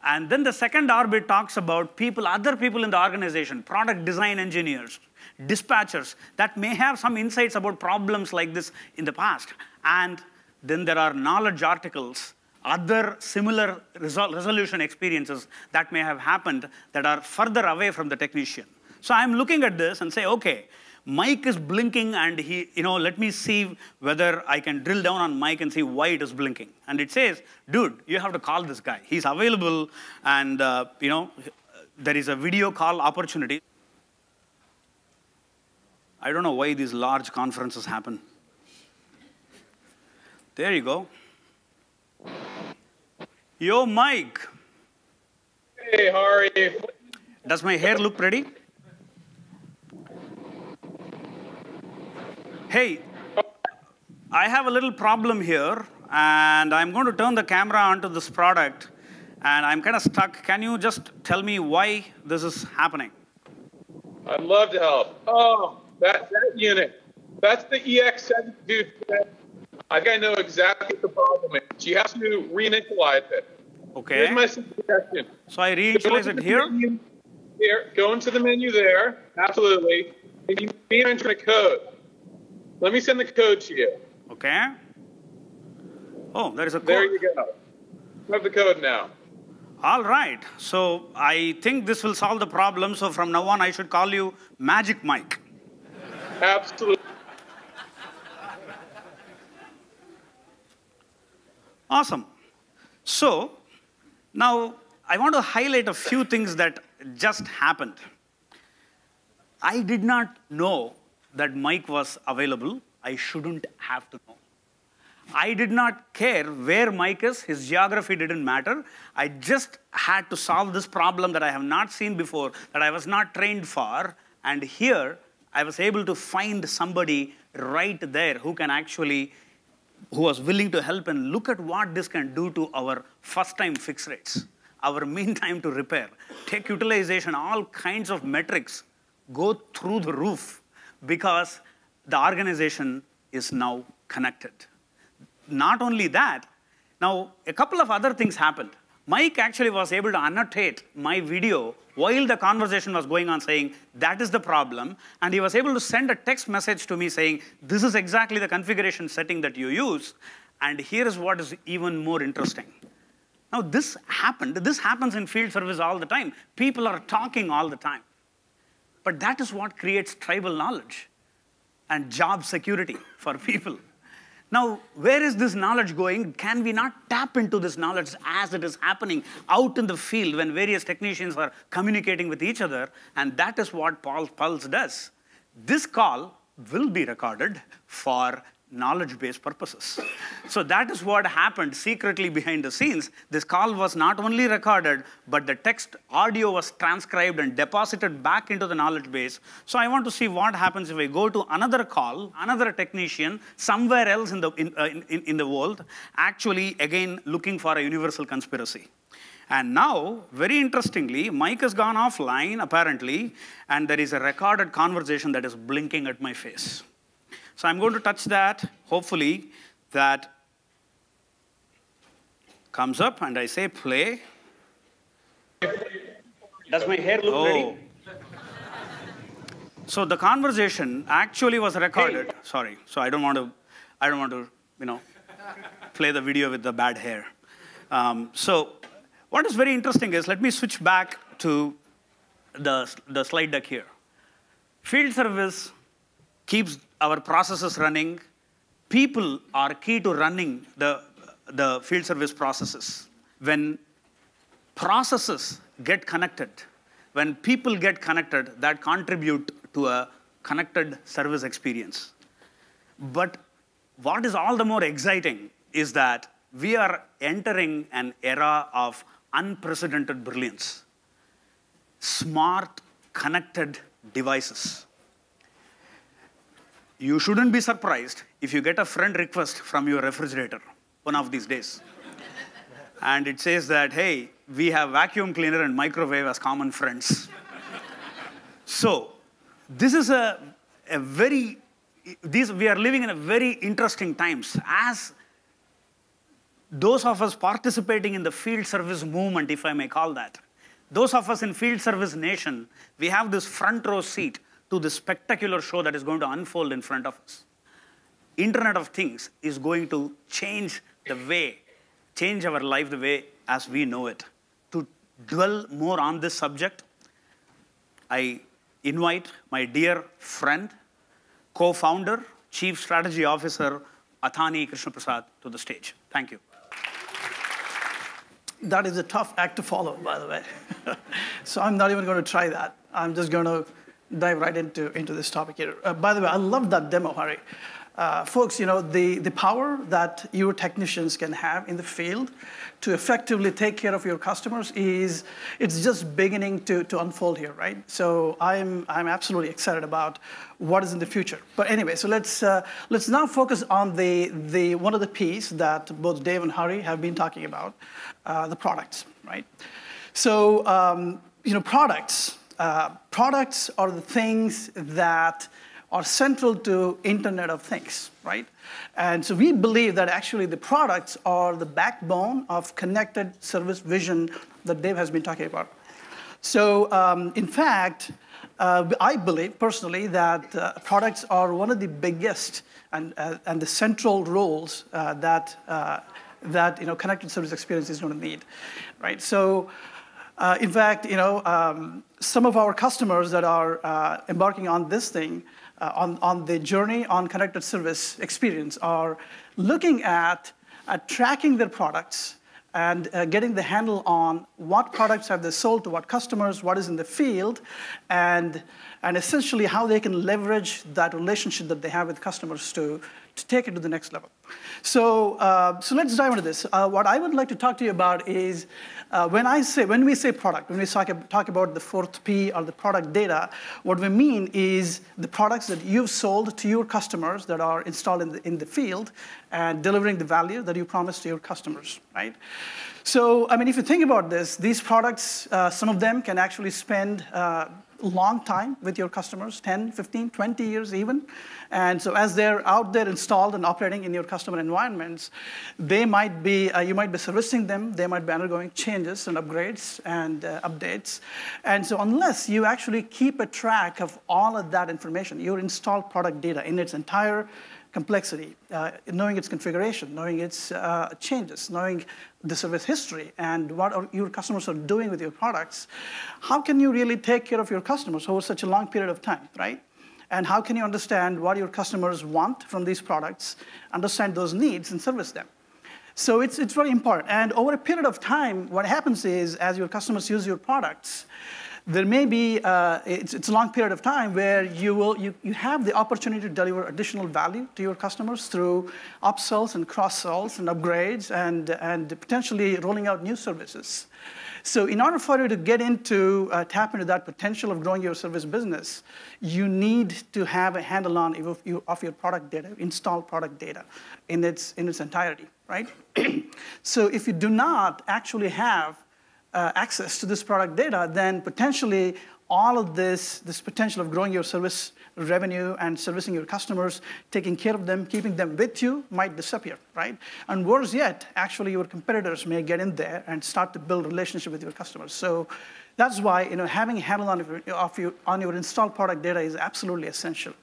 And then the second orbit talks about people, other people in the organization, product design engineers, dispatchers, that may have some insights about problems like this in the past. And then there are knowledge articles, other similar resolution experiences that may have happened that are further away from the technician. So I'm looking at this and say, okay, Mike is blinking, and let me see whether I can drill down on Mike and see why it is blinking. And it says, dude, you have to call this guy. He's available, and there is a video call opportunity. I don't know why these large conferences happen. There you go. Yo, Mike. Hey, how are you? Does my hair look pretty? Hey, I have a little problem here, and I'm going to turn the camera onto this product, and I'm kind of stuck. Can you just tell me why this is happening? I'd love to help. Oh, that unit. That's the EX72. I think I know exactly what the problem is. You have to reinitialize it. Okay. Here's my suggestion. So I reinitialize it here? Here, go into the menu there. Absolutely. And you need to enter a code. Let me send the code to you. Okay. Oh, there is a code. There you go. You have the code now. All right. So I think this will solve the problem. So from now on, I should call you Magic Mike. Absolutely. Awesome. So now I want to highlight a few things that just happened. I did not know that Mike was available. I shouldn't have to know. I did not care where Mike is. His geography didn't matter. I just had to solve this problem that I have not seen before, that I was not trained for. And here, I was able to find somebody right there who was willing to help, and look at what this can do to our first-time fix rates, our mean time to repair, tech utilization, all kinds of metrics go through the roof because the organization is now connected. Not only that, now a couple of other things happened. Mike actually was able to annotate my video while the conversation was going on, saying, that is the problem. And he was able to send a text message to me saying, this is exactly the configuration setting that you use. And here is what is even more interesting. Now, this happened. This happens in field service all the time. People are talking all the time. But that is what creates tribal knowledge and job security for people. Now, where is this knowledge going? Can we not tap into this knowledge as it is happening out in the field when various technicians are communicating with each other? And that is what Pulse does. This call will be recorded for knowledge-based purposes. So that is what happened secretly behind the scenes. This call was not only recorded, but the text audio was transcribed and deposited back into the knowledge base. So I want to see what happens if I go to another call, another technician, somewhere else in the world, actually, again, looking for a universal conspiracy. And now, very interestingly, Mike has gone offline, apparently, and there is a recorded conversation that is blinking at my face. So I'm going to touch that, hopefully, that comes up, and I say play. Does my hair look ready? So the conversation actually was recorded. Hey. Sorry, so I don't want to, play the video with the bad hair. So what is very interesting is, let me switch back to the slide deck here. Field service keeps our processes running. People are key to running the field service processes. When processes get connected, when people get connected, that contribute to a connected service experience. But what is all the more exciting is that we are entering an era of unprecedented brilliance. Smart, connected devices. You shouldn't be surprised if you get a friend request from your refrigerator one of these days. And it says that, hey, we have vacuum cleaner and microwave as common friends. So this is we are living in a very interesting times. As those of us participating in the field service movement, if I may call that, those of us in field service nation, we have this front row seat to the spectacular show that is going to unfold in front of us. Internet of Things is going to change our life the way as we know it. To dwell more on this subject, I invite my dear friend, co-founder, Chief Strategy Officer, Athani Krishnaprasad, to the stage. Thank you. That is a tough act to follow, by the way. So I'm not even going to try that. I'm just going to dive right into this topic here. By the way, I love that demo, Hari. Folks, the power that your technicians can have in the field to effectively take care of your customers it's just beginning to unfold here, right? So I'm absolutely excited about what is in the future. But anyway, so let's now focus on the one of the piece that both Dave and Hari have been talking about, the products, right? So products are the things that are central to Internet of Things, right? And so we believe that actually the products are the backbone of connected service vision that Dave has been talking about. So in fact, I believe personally that products are one of the biggest and the central roles that connected service experience is going to need, right? So in fact, some of our customers that are embarking on this thing, on the journey on connected service experience, are looking at tracking their products and getting the handle on what products have they sold to what customers, what is in the field, and essentially how they can leverage that relationship that they have with customers to take it to the next level. So let's dive into this. What I would like to talk to you about is when we say product, when we talk about the fourth P or the product data, what we mean is the products that you've sold to your customers that are installed in the field and delivering the value that you promised to your customers, right? So, I mean, if you think about this, these products, some of them can actually spend long time with your customers, 10, 15, 20 years even. And so as they're out there installed and operating in your customer environments, you might be servicing them, they might be undergoing changes and upgrades and updates. And so unless you actually keep a track of all of that information, your installed product data in its entire complexity, knowing its configuration, knowing its changes, knowing the service history, and what your customers are doing with your products, how can you really take care of your customers over such a long period of time, right? And how can you understand what your customers want from these products, understand those needs, and service them? So it's very important. And over a period of time, what happens is, as your customers use your products, there may be, it's a long period of time where you have the opportunity to deliver additional value to your customers through upsells and cross-sells and upgrades and potentially rolling out new services. So in order for you to get into, tap into that potential of growing your service business, you need to have a handle on of your product data, installed product data in its entirety, right? So if you do not actually have access to this product data, then potentially all of this potential of growing your service revenue and servicing your customers, taking care of them, keeping them with you might disappear, right? And worse yet, actually your competitors may get in there and start to build a relationship with your customers. So that's why having a handle on your installed product data is absolutely essential.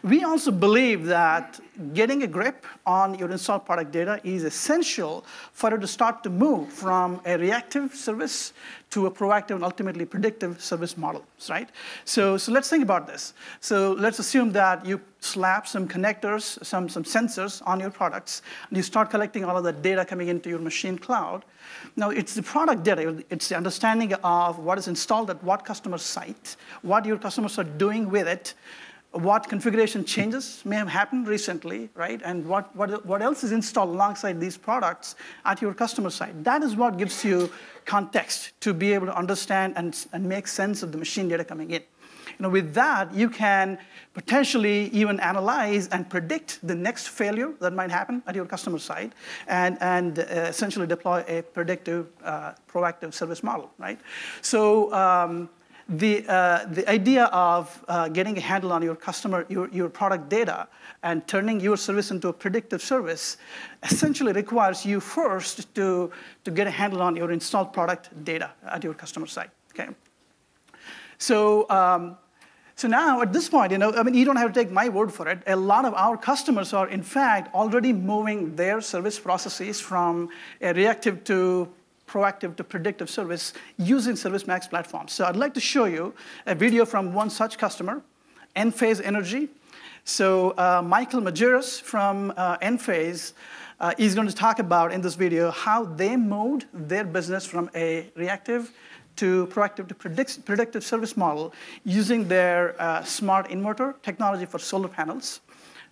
We also believe that getting a grip on your installed product data is essential for it to start to move from a reactive service to a proactive and ultimately predictive service model, right? So let's think about this. So let's assume that you slap some connectors, some sensors on your products, and you start collecting all of the data coming into your machine cloud. Now, it's the product data. It's the understanding of what is installed at what customer site, what your customers are doing with it, what configuration changes may have happened recently, right? And what else is installed alongside these products at your customer site. That is what gives you context to be able to understand and make sense of the machine data coming in. With that, you can potentially even analyze and predict the next failure that might happen at your customer site and essentially deploy a predictive, proactive service model, right? So the idea of getting a handle on your customer, your product data, and turning your service into a predictive service essentially requires you first to get a handle on your installed product data at your customer site, okay? So now, at this point, you don't have to take my word for it. A lot of our customers are, in fact, already moving their service processes from a reactive to proactive to predictive service using ServiceMax platform. So I'd like to show you a video from one such customer, Enphase Energy. So Michael Majerus from Enphase is going to talk about in this video how they moved their business from a reactive to proactive to predictive service model using their smart inverter technology for solar panels,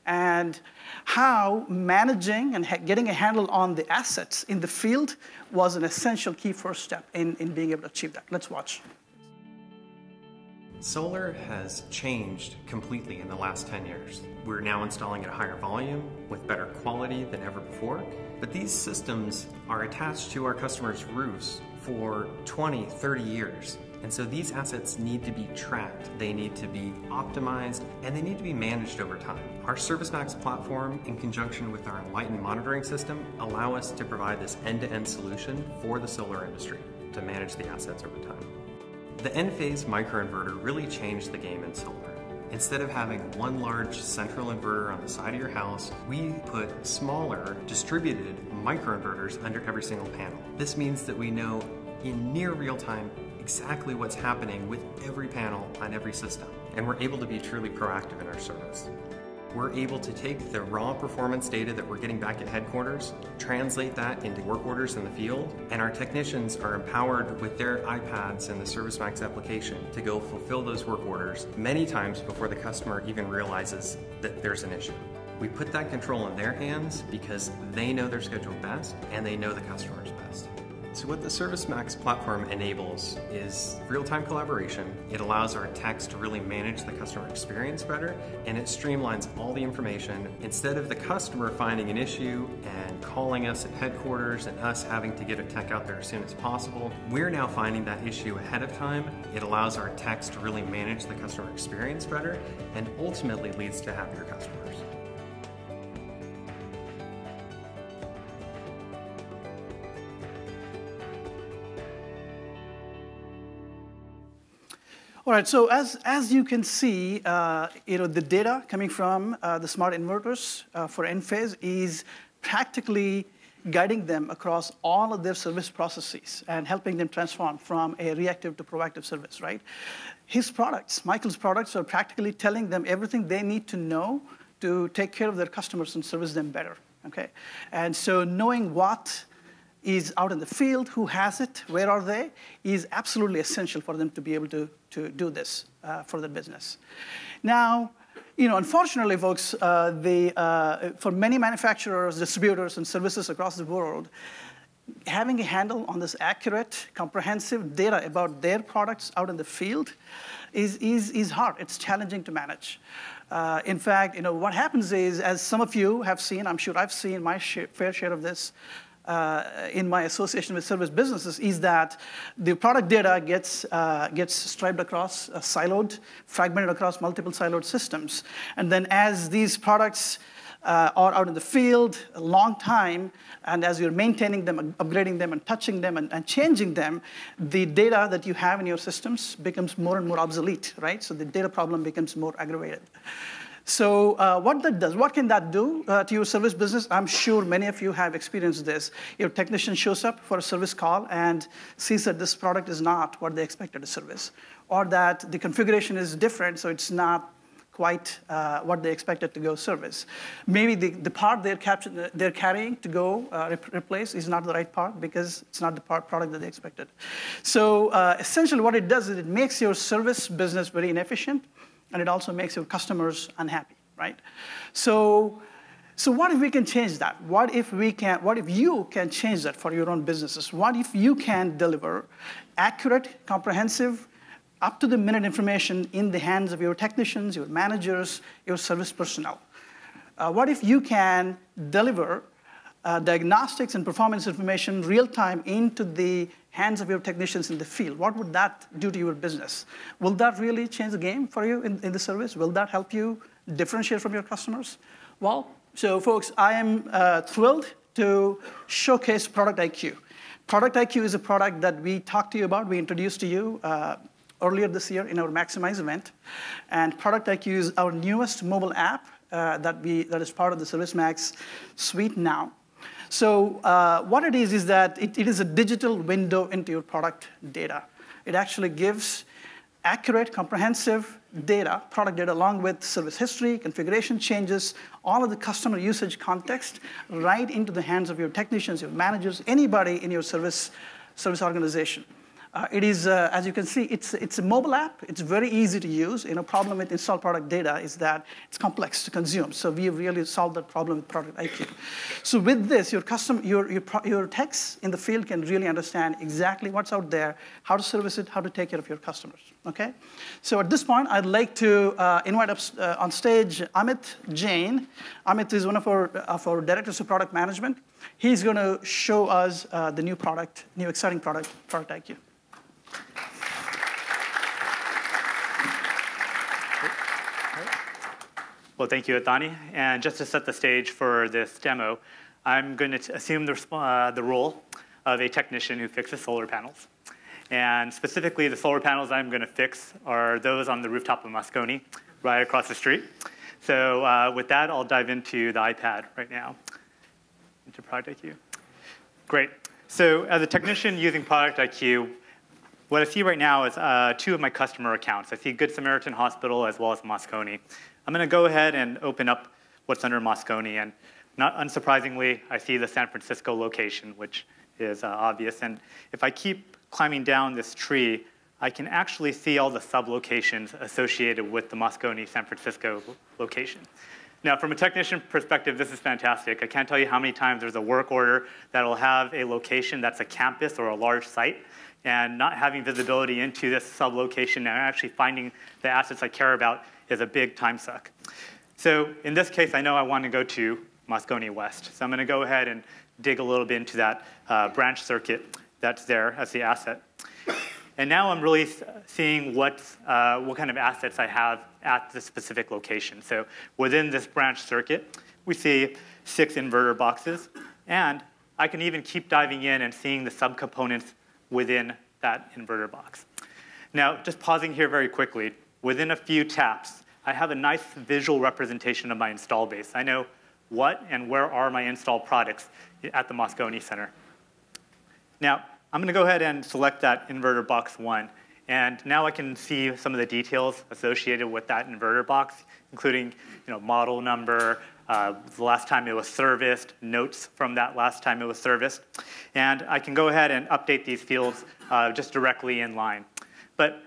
and how managing and getting a handle on the assets in the field was an essential key first step in being able to achieve that. Let's watch. Solar has changed completely in the last 10 years. We're now installing at a higher volume with better quality than ever before, but these systems are attached to our customers' roofs for 20, 30 years. And so these assets need to be tracked, they need to be optimized, and they need to be managed over time. Our ServiceMax platform, in conjunction with our Enlighten monitoring system, allow us to provide this end-to-end solution for the solar industry to manage the assets over time. The Enphase microinverter really changed the game in solar. Instead of having one large central inverter on the side of your house, we put smaller, distributed microinverters under every single panel. This means that we know in near real time exactly what's happening with every panel on every system, and we're able to be truly proactive in our service. We're able to take the raw performance data that we're getting back at headquarters, translate that into work orders in the field, and our technicians are empowered with their iPads and the ServiceMax application to go fulfill those work orders many times before the customer even realizes that there's an issue. We put that control in their hands because they know their schedule best and they know the customers best. So what the ServiceMax platform enables is real-time collaboration. It allows our techs to really manage the customer experience better, and it streamlines all the information. Instead of the customer finding an issue and calling us at headquarters and us having to get a tech out there as soon as possible, we're now finding that issue ahead of time. It allows our techs to really manage the customer experience better, and ultimately leads to happier customers. All right, so as you can see, the data coming from the smart inverters for Enphase is practically guiding them across all of their service processes and helping them transform from a reactive to proactive service, right? His products, Michael's products, are practically telling them everything they need to know to take care of their customers and service them better, okay? And so knowing what is out in the field, who has it, where are they, is absolutely essential for them to be able to do this for their business. Now, unfortunately, folks, for many manufacturers, distributors, and services across the world, having a handle on this accurate, comprehensive data about their products out in the field is hard. It's challenging to manage. In fact, what happens is, as some of you have seen, I'm sure I've seen my fair share of this, in my association with service businesses is that the product data gets striped across, siloed, fragmented across multiple siloed systems. And then as these products are out in the field a long time, and as you're maintaining them, upgrading them, and touching them, and changing them, the data that you have in your systems becomes more and more obsolete, right? So the data problem becomes more aggravated. So what that does, what can that do to your service business? I'm sure many of you have experienced this. Your technician shows up for a service call and sees that this product is not what they expected to service, or that the configuration is different, so it's not quite what they expected to go service. Maybe the part they're carrying to go replace is not the right part because it's not the product that they expected. So essentially what it does is it makes your service business very inefficient, and it also makes your customers unhappy, right? So what if we can change that? What if you can change that for your own businesses? What if you can deliver accurate, comprehensive, up-to-the-minute information in the hands of your technicians, your managers, your service personnel? What if you can deliver diagnostics and performance information real-time into the hands of your technicians in the field? What would that do to your business? Will that really change the game for you in the service? Will that help you differentiate from your customers? Well, so folks, I am thrilled to showcase Product IQ. Product IQ is a product that we talked to you about, we introduced to you earlier this year in our Maximize event. And Product IQ is our newest mobile app that is part of the ServiceMax suite now. So what it is that it is a digital window into your product data. It actually gives accurate, comprehensive data, product data, along with service history, configuration changes, all of the customer usage context, right into the hands of your technicians, your managers, anybody in your service organization. It is, as you can see, it's a mobile app. It's very easy to use. Problem with install product data is that it's complex to consume. So we really solved that problem with Product IQ. So with this, your techs in the field can really understand exactly what's out there, how to service it, how to take care of your customers. Okay. So at this point, I'd like to invite up on stage Amit Jain. Amit is one of our directors of product management. He's going to show us the new exciting product, Product IQ. Well, thank you, Athani. And just to set the stage for this demo, I'm going to assume the role of a technician who fixes solar panels. And specifically, the solar panels I'm going to fix are those on the rooftop of Moscone, right across the street. So with that, I'll dive into the iPad right now, into Product IQ. Great. So as a technician using Product IQ, what I see right now is two of my customer accounts. I see Good Samaritan Hospital as well as Moscone. I'm going to go ahead and open up what's under Moscone. And not unsurprisingly, I see the San Francisco location, which is obvious. And if I keep climbing down this tree, I can actually see all the sub-locations associated with the Moscone San Francisco location. Now, from a technician perspective, this is fantastic. I can't tell you how many times there's a work order that'll have a location that's a campus or a large site, and not having visibility into this sub-location and actually finding the assets I care about is a big time suck. So in this case, I know I want to go to Moscone West. So I'm going to go ahead and dig a little bit into that branch circuit that's there as the asset. And now I'm really seeing what kind of assets I have at this specific location. So within this branch circuit, we see 6 inverter boxes. And I can even keep diving in and seeing the subcomponents within that inverter box. Now, just pausing here very quickly, within a few taps, I have a nice visual representation of my install base. I know what and where are my installed products at the Moscone Center. Now, I'm going to go ahead and select that inverter box 1. And now I can see some of the details associated with that inverter box, including model number, the last time it was serviced, notes from that last time it was serviced. And I can go ahead and update these fields just directly in line. But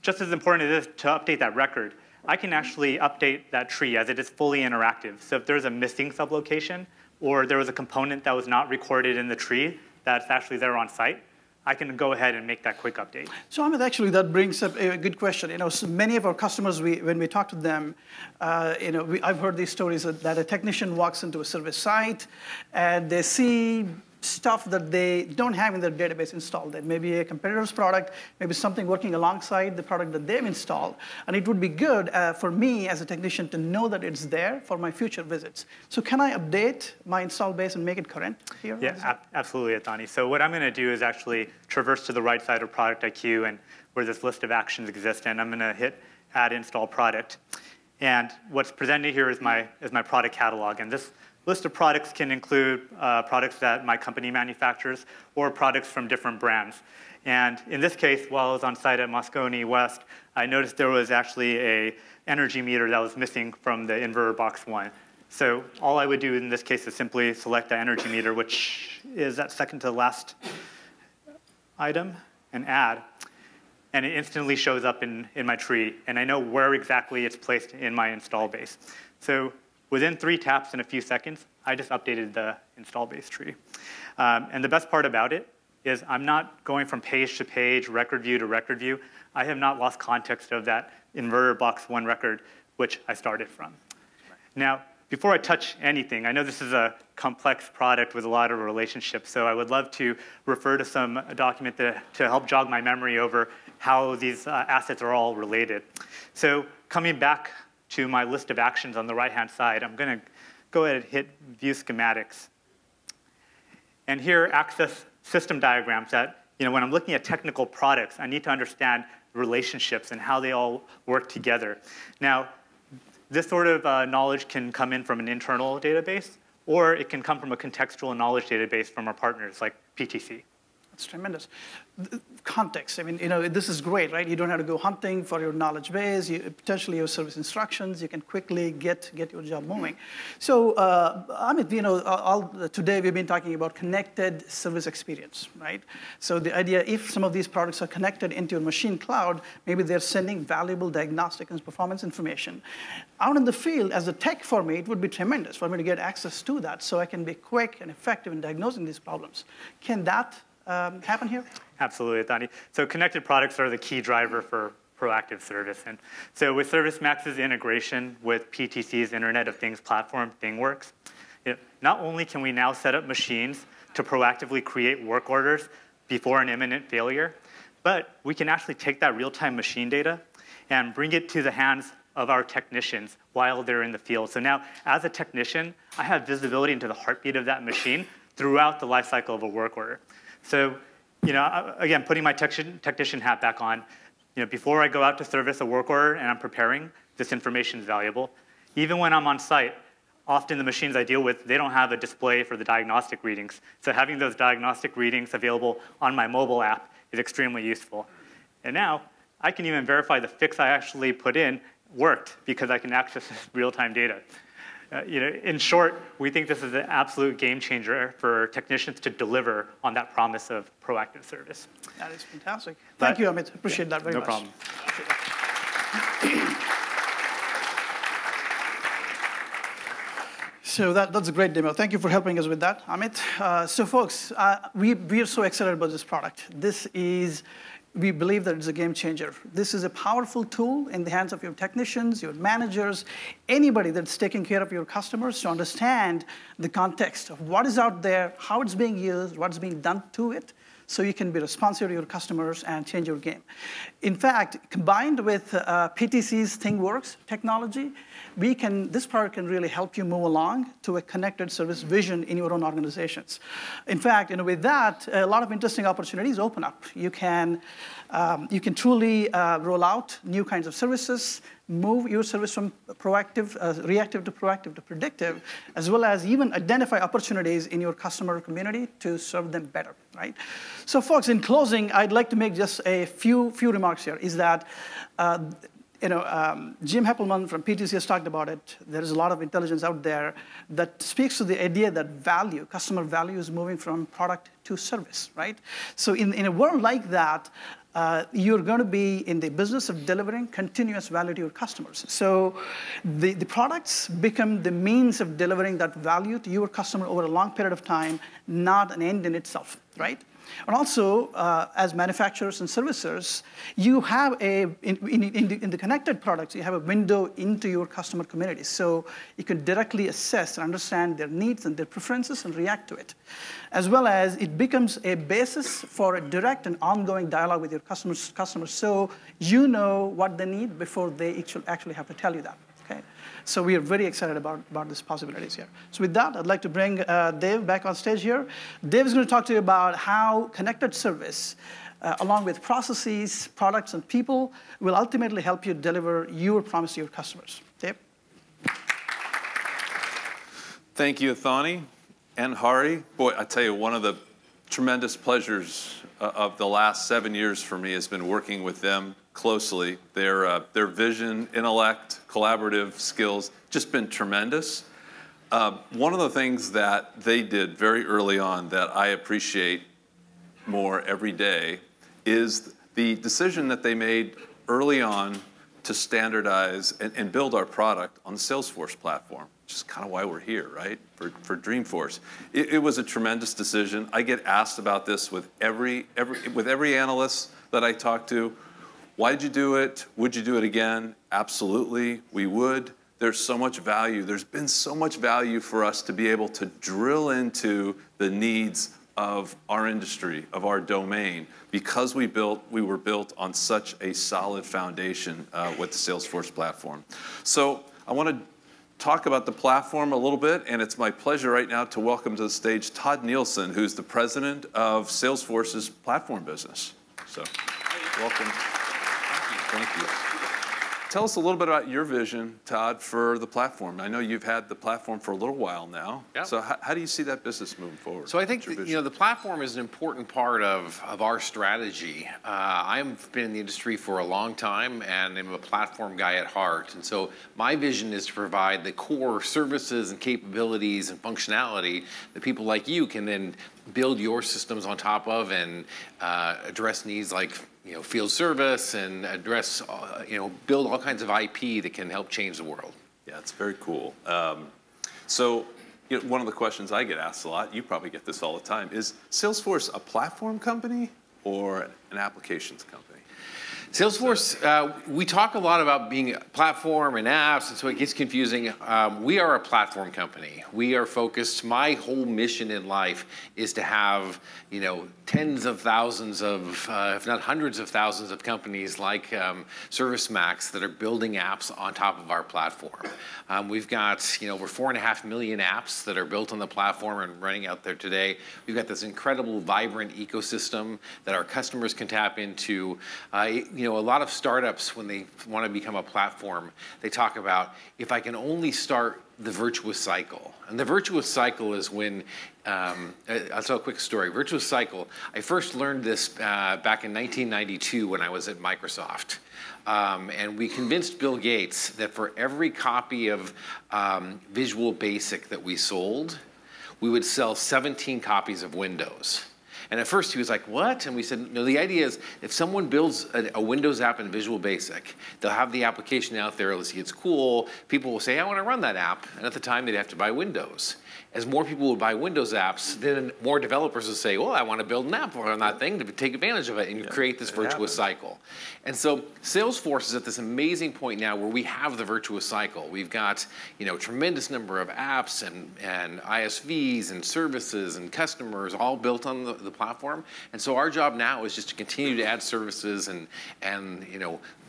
just as important as it is to update that record, I can actually update that tree as it is fully interactive. So if there's a missing sublocation or there was a component that was not recorded in the tree that's actually there on site, I can go ahead and make that quick update. So Amit, actually, that brings up a good question. So many of our customers, when we talk to them, I've heard these stories that a technician walks into a service site and they see stuff that they don't have in their database installed. That may be a competitor's product, maybe something working alongside the product that they've installed. And it would be good for me as a technician to know that it's there for my future visits. So can I update my install base and make it current here? Yeah, absolutely, Adani. So what I'm going to do is actually traverse to the right side of Product IQ and where this list of actions exists, and I'm going to hit Add Install Product. And what's presented here is my product catalog. And this list of products can include products that my company manufactures or products from different brands. And in this case, while I was on site at Moscone West, I noticed there was actually an energy meter that was missing from the inverter box 1. So all I would do in this case is simply select the energy meter, which is that second to last item, and add. And it instantly shows up in my tree, and I know where exactly it's placed in my install base. So within 3 taps in a few seconds, I just updated the install base tree. And the best part about it is I'm not going from page to page, record view to record view. I have not lost context of that inverter box 1 record, which I started from. Now, before I touch anything, I know this is a complex product with a lot of relationships, so I would love to refer to some document to help jog my memory over how these assets are all related. So coming back to my list of actions on the right-hand side, I'm going to go ahead and hit View Schematics. And here, access system diagrams that, when I'm looking at technical products, I need to understand relationships and how they all work together. Now, this sort of knowledge can come in from an internal database, or it can come from a contextual knowledge database from our partners like PTC. That's tremendous. Context, I mean, this is great, right? You don't have to go hunting for your knowledge base. Potentially your service instructions, you can quickly get your job moving. So, Amit, today we've been talking about connected service experience, right? So the idea, if some of these products are connected into your machine cloud, maybe they're sending valuable diagnostic and performance information. Out in the field, as a tech for me, it would be tremendous for me to get access to that so I can be quick and effective in diagnosing these problems. Can that happen here? Absolutely, Adani. So connected products are the key driver for proactive service. And so with ServiceMax's integration with PTC's Internet of Things platform, ThingWorks, not only can we now set up machines to proactively create work orders before an imminent failure, but we can actually take that real-time machine data and bring it to the hands of our technicians while they're in the field. So now, as a technician, I have visibility into the heartbeat of that machine throughout the life cycle of a work order. So, again, putting my technician hat back on, before I go out to service a work order and I'm preparing, this information is valuable. Even when I'm on site, often the machines I deal with, they don't have a display for the diagnostic readings. So having those diagnostic readings available on my mobile app is extremely useful. And now, I can even verify the fix I actually put in worked because I can access this real-time data. In short, we think this is an absolute game changer for technicians to deliver on that promise of proactive service. That is fantastic. Thank you, Amit. Appreciate that very much. No problem. So that's a great demo. Thank you for helping us with that, Amit. So folks, we are so excited about this product. We believe that it's a game changer. This is a powerful tool in the hands of your technicians, your managers, anybody that's taking care of your customers to understand the context of what is out there, how it's being used, what's being done to it, so you can be responsive to your customers and change your game. In fact, combined with PTC's ThingWorks technology, this product can really help you move along to a connected service vision in your own organizations. In fact, with that, a lot of interesting opportunities open up. You can truly roll out new kinds of services, move your service from reactive to proactive to predictive, as well as even identify opportunities in your customer community to serve them better, right? So folks, in closing, I'd like to make just a few remarks here, is that Jim Heppelmann from PTC has talked about it. There is a lot of intelligence out there that speaks to the idea that customer value is moving from product to service, right? So in a world like that, you're going to be in the business of delivering continuous value to your customers. So the products become the means of delivering that value to your customer over a long period of time, not an end in itself. right? And also, as manufacturers and servicers, you have in the connected products, you have a window into your customer community. So you can directly assess and understand their needs and their preferences and react to it. As well as it becomes a basis for a direct and ongoing dialogue with your customers so you know what they need before they actually have to tell you that. Okay? So we are very excited about these possibilities here. So with that, I'd like to bring Dave back on stage here. Dave is going to talk to you about how connected service, along with processes, products, and people, will ultimately help you deliver your promise to your customers. Dave? Thank you, Athani and Hari. Boy, I tell you, one of the tremendous pleasures of the last 7 years for me has been working with them closely. Their vision, intellect, collaborative skills, just been tremendous. One of the things that they did very early on that I appreciate more every day is the decision that they made early on to standardize and build our product on the Salesforce platform, which is kind of why we're here, right, for Dreamforce. It was a tremendous decision. I get asked about this with every analyst that I talk to. Why did you do it? Would you do it again? Absolutely, we would. There's so much value. There's been so much value for us to be able to drill into the needs of our industry, of our domain, because we were built on such a solid foundation with the Salesforce platform. So I want to talk about the platform a little bit, and it's my pleasure right now to welcome to the stage Todd Nielsen, who's the president of Salesforce's platform business. So welcome. Thank you. Tell us a little bit about your vision, Todd, for the platform. I know you've had the platform for a little while now. Yeah. So how do you see that business moving forward? So I think the platform is an important part of our strategy. I've been in the industry for a long time, and I'm a platform guy at heart. And so my vision is to provide the core services and capabilities and functionality that people like you can then build your systems on top of and address needs like field service and address, build all kinds of IP that can help change the world. Yeah, it's very cool. So one of the questions I get asked a lot, you probably get this all the time, is Salesforce a platform company or an applications company? Salesforce, we talk a lot about being a platform and apps, and so it gets confusing. We are a platform company. We are focused, my whole mission in life is to have, tens of thousands of, if not hundreds of thousands of companies like ServiceMax that are building apps on top of our platform. We've got, over 4.5 million apps that are built on the platform and running out there today. We've got this incredible, vibrant ecosystem that our customers can tap into. A lot of startups, when they want to become a platform, they talk about, if I can only start the virtuous cycle. And the virtuous cycle is when, I'll tell a quick story. Virtuous cycle, I first learned this back in 1992 when I was at Microsoft. And we convinced Bill Gates that for every copy of Visual Basic that we sold, we would sell 17 copies of Windows. And at first he was like, what? And we said, no, the idea is if someone builds a Windows app in Visual Basic, they'll have the application out there, let's see, it's cool. People will say, I want to run that app. And at the time, they'd have to buy Windows. As more people would buy Windows apps, then more developers would say, well, I want to build an app on that thing to take advantage of it. And you create this virtuous cycle. And so Salesforce is at this amazing point now where we have the virtuous cycle. We've got a tremendous number of apps and ISVs and services and customers all built on the platform. And so our job now is just to continue to add services and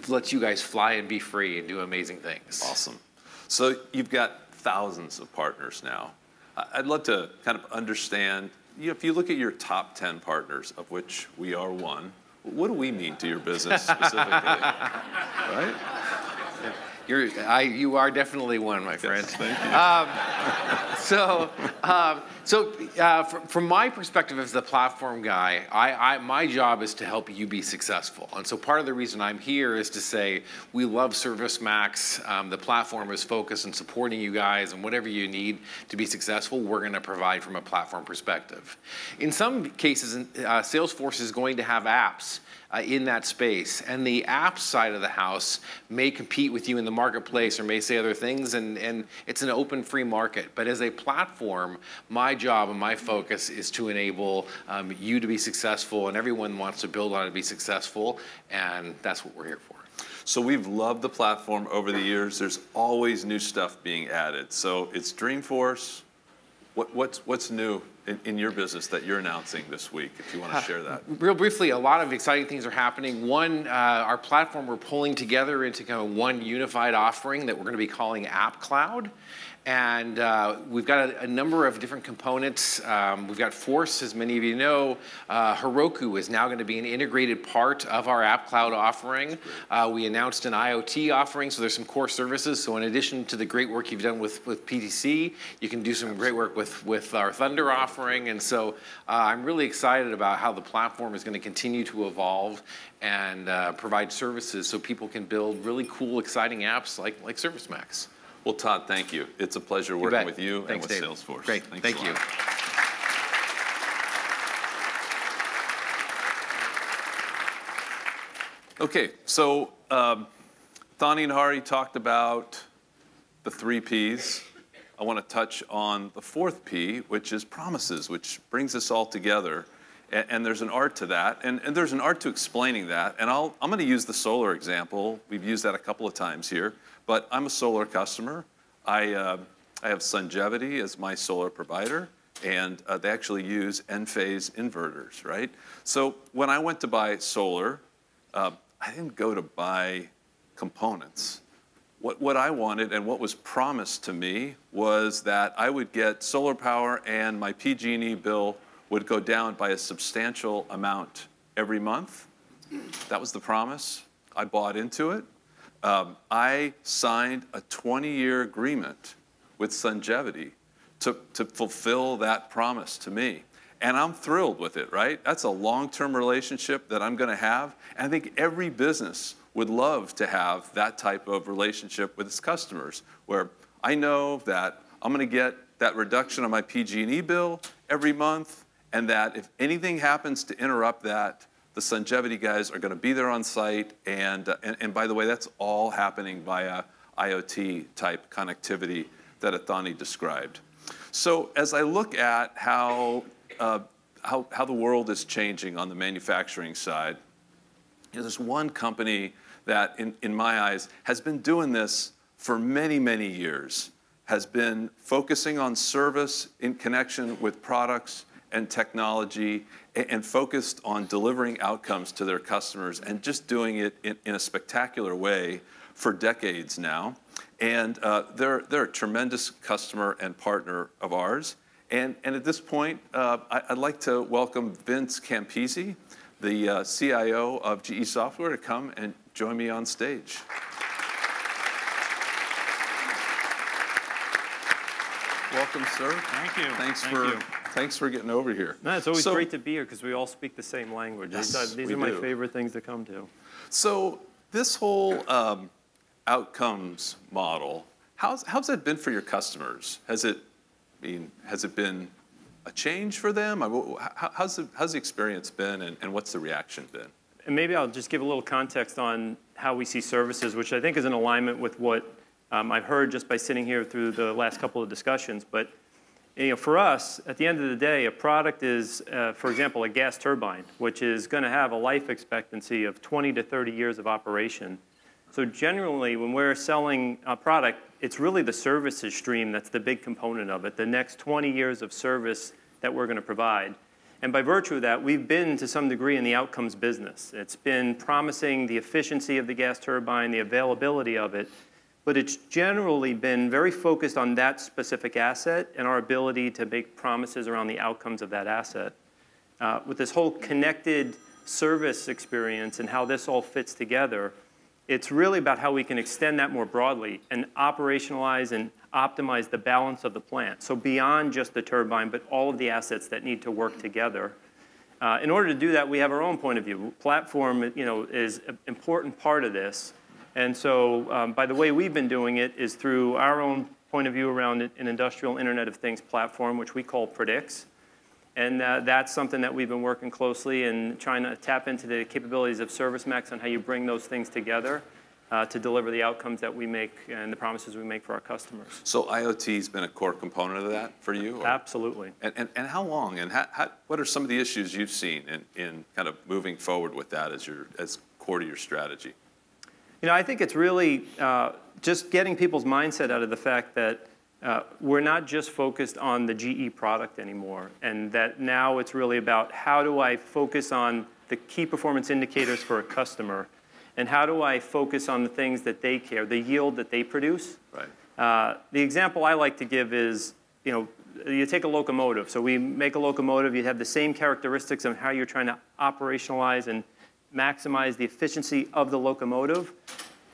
let you guys fly and be free and do amazing things. Awesome. So you've got thousands of partners now. I'd love to kind of understand, if you look at your top 10 partners, of which we are one, what do we mean to your business specifically? Right? You are definitely one, my friend. Yes, thank you. From my perspective as the platform guy, my job is to help you be successful. And so part of the reason I'm here is to say we love ServiceMax. The platform is focused on supporting you guys, and whatever you need to be successful, we're going to provide from a platform perspective. In some cases, Salesforce is going to have apps in that space, and the apps side of the house may compete with you in the marketplace or may say other things, and it's an open, free market. But as a platform, my job and my focus is to enable you to be successful, and everyone wants to build on it to be successful, and that's what we're here for. So we've loved the platform over the years. There's always new stuff being added. So it's Dreamforce. What's new in your business that you're announcing this week, if you want to share that? Real briefly, a lot of exciting things are happening. One, our platform we're pulling together into kind of one unified offering that we're going to be calling App Cloud. And we've got a number of different components. We've got Force, as many of you know. Heroku is now going to be an integrated part of our App Cloud offering. We announced an IoT offering, so there's some core services. So in addition to the great work you've done with PTC, you can do some great work with our Thunder offering. And so I'm really excited about how the platform is going to continue to evolve and provide services so people can build really cool, exciting apps like ServiceMax. Well, Todd, thank you. It's a pleasure working with you Thanks, and with Dave. Salesforce. Great. Thank you. Okay, so Thani and Hari talked about the 3 Ps. I want to touch on the 4th P, which is promises, which brings us all together. And there's an art to that, and there's an art to explaining that. And I'm going to use the solar example. We've used that a couple of times here. But I'm a solar customer. I have Sungevity as my solar provider, and they actually use Enphase inverters, right? So when I went to buy solar, I didn't go to buy components. What I wanted and what was promised to me was that I would get solar power and my PG&E bill would go down by a substantial amount every month. That was the promise. I bought into it. I signed a 20-year agreement with Sungevity to fulfill that promise to me. And I'm thrilled with it, right? That's a long-term relationship that I'm going to have. And I think every business would love to have that type of relationship with its customers, where I know that I'm going to get that reduction on my PG&E bill every month, and that if anything happens to interrupt that, the Sungevity guys are going to be there on site, and by the way, that's all happening via IoT-type connectivity that Athani described. So as I look at how the world is changing on the manufacturing side, there's one company that, in my eyes, has been doing this for many, many years, has been focusing on service in connection with products and technology, and focused on delivering outcomes to their customers and just doing it in a spectacular way for decades now. And they're a tremendous customer and partner of ours. And at this point, I'd like to welcome Vince Campisi, the CIO of GE Software, to come and join me on stage. Welcome, sir. Thank you. Thanks for getting over here. No, it's always great to be here because we all speak the same language. Yes, These are my favorite things to come to. So this whole outcomes model, how's that been for your customers? Has it been a change for them? How's the experience been, and what's the reaction been? And maybe I'll just give a little context on how we see services, which I think is in alignment with what I've heard just by sitting here through the last couple of discussions. But for us, at the end of the day, a product is, for example, a gas turbine, which is going to have a life expectancy of 20 to 30 years of operation. So generally, when we're selling a product, it's really the services stream that's the big component of it, the next 20 years of service that we're going to provide. And by virtue of that, we've been, to some degree, in the outcomes business. It's been promising the efficiency of the gas turbine, the availability of it, but it's generally been very focused on that specific asset and our ability to make promises around the outcomes of that asset. With this whole connected service experience and how this all fits together, it's really about how we can extend that more broadly and operationalize and optimize the balance of the plant. So beyond just the turbine, but all of the assets that need to work together. In order to do that, we have our own point of view. Platform, is an important part of this. And so by the way we've been doing it is through our own point of view around an industrial Internet of Things platform, which we call Predicts. And that's something that we've been working closely and trying to tap into the capabilities of ServiceMax on how you bring those things together. to deliver the outcomes that we make and the promises we make for our customers. So IoT's been a core component of that for you? Or? Absolutely. And how long? And what are some of the issues you've seen in kind of moving forward with that as core to your strategy? You know, I think it's really just getting people's mindset out of the fact that we're not just focused on the GE product anymore, and that now it's really about how do I focus on the key performance indicators for a customer, and how do I focus on the things that they care, the yield that they produce. Right. The example I like to give is, you know, you take a locomotive. So we make a locomotive, you have the same characteristics of how you're trying to operationalize and maximize the efficiency of the locomotive.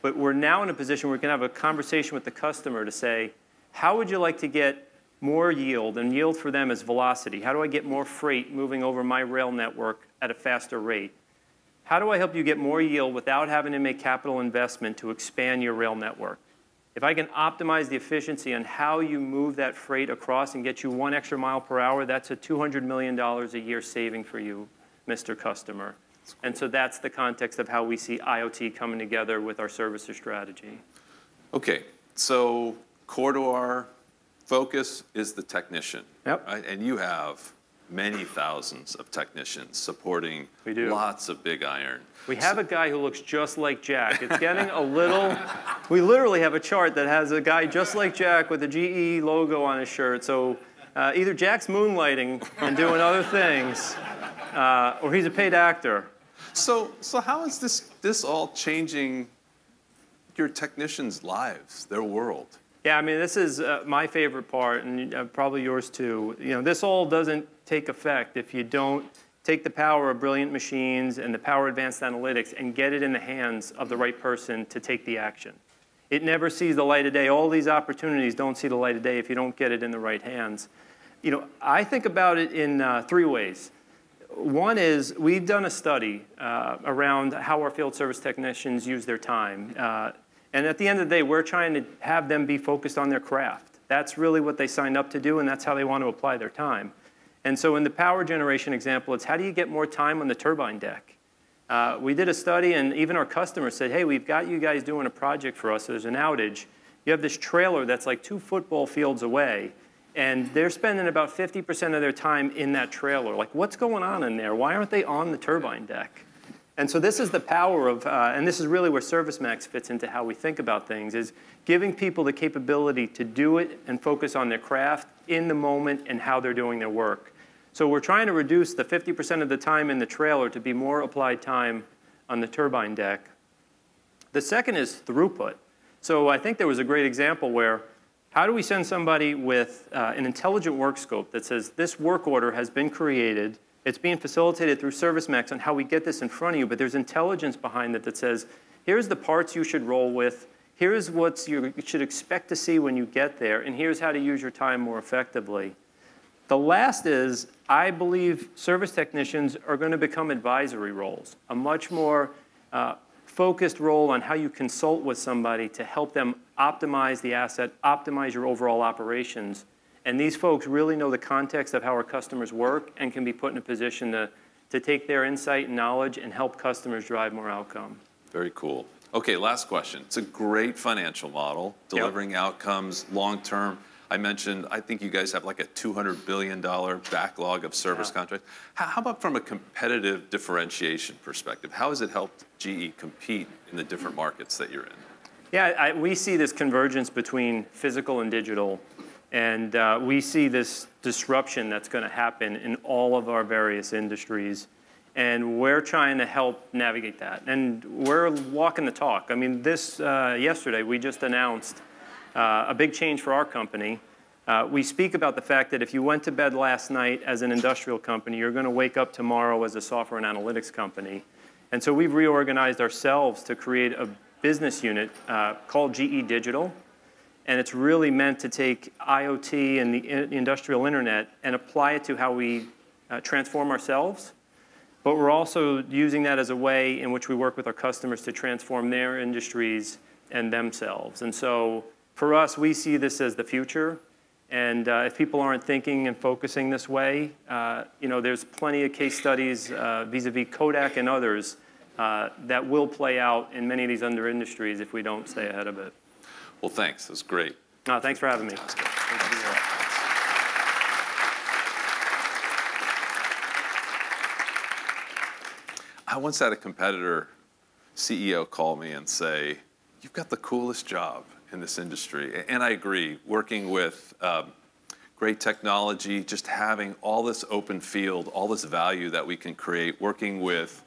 But we're now in a position where we can have a conversation with the customer to say, how would you like to get more yield? And yield for them is velocity. How do I get more freight moving over my rail network at a faster rate? How do I help you get more yield without having to make capital investment to expand your rail network? If I can optimize the efficiency on how you move that freight across and get you 1 extra mile per hour, that's a $200 million a year saving for you, Mr. Customer. Cool. And so that's the context of how we see IoT coming together with our services strategy. Okay, so core to our focus is the technician. Yep. Right? And you have many thousands of technicians supporting lots of big iron. We have a guy who looks just like Jack. It's getting a little, we literally have a chart that has a guy just like Jack with a GE logo on his shirt. So either Jack's moonlighting and doing other things, or he's a paid actor. So how is this all changing your technicians' lives, their world? Yeah, I mean, this is my favorite part, and probably yours too. You know, this all doesn't take effect if you don't take the power of brilliant machines and the power of advanced analytics and get it in the hands of the right person to take the action. It never sees the light of day. All these opportunities don't see the light of day if you don't get it in the right hands. You know, I think about it in 3 ways. One is we've done a study around how our field service technicians use their time. And at the end of the day, we're trying to have them be focused on their craft. That's really what they signed up to do, and that's how they want to apply their time. And so in the power generation example, it's how do you get more time on the turbine deck? We did a study, and even our customers said, hey, we've got you guys doing a project for us. There's an outage. You have this trailer that's like 2 football fields away, and they're spending about 50% of their time in that trailer. Like, what's going on in there? Why aren't they on the turbine deck? And so this is the power of, and this is really where ServiceMax fits into how we think about things, is giving people the capability to do it and focus on their craft in the moment and how they're doing their work. So we're trying to reduce the 50% of the time in the trailer to be more applied time on the turbine deck. The second is throughput. So I think there was a great example where how do we send somebody with an intelligent work scope that says this work order has been created, it's being facilitated through ServiceMax on how we get this in front of you, but there's intelligence behind it that says, here's the parts you should roll with, here's what you should expect to see when you get there, and here's how to use your time more effectively. The last is, I believe service technicians are going to become advisory roles, a much more focused role on how you consult with somebody to help them optimize the asset, optimize your overall operations. And these folks really know the context of how our customers work and can be put in a position to take their insight and knowledge and help customers drive more outcome. Very cool. Okay, last question. It's a great financial model, delivering outcomes long-term. I mentioned, I think you guys have like a $200 billion backlog of service contracts. How about from a competitive differentiation perspective? How has it helped GE compete in the different markets that you're in? Yeah, we see this convergence between physical and digital. And we see this disruption that's going to happen in all of our various industries. And we're trying to help navigate that. And we're walking the talk. I mean, yesterday, we just announced a big change for our company. We speak about the fact that if you went to bed last night as an industrial company, you're going to wake up tomorrow as a software and analytics company. And so we've reorganized ourselves to create a business unit called GE Digital. And it's really meant to take IoT and the industrial internet and apply it to how we transform ourselves. But we're also using that as a way in which we work with our customers to transform their industries and themselves. And so for us, we see this as the future. And if people aren't thinking and focusing this way, you know, there's plenty of case studies vis-a-vis Kodak and others that will play out in many of these other industries if we don't stay ahead of it. Well, thanks. That's great. Thanks for having me. I once had a competitor CEO call me and say, "You've got the coolest job in this industry." And I agree, working with great technology, just having all this open field, all this value that we can create, working with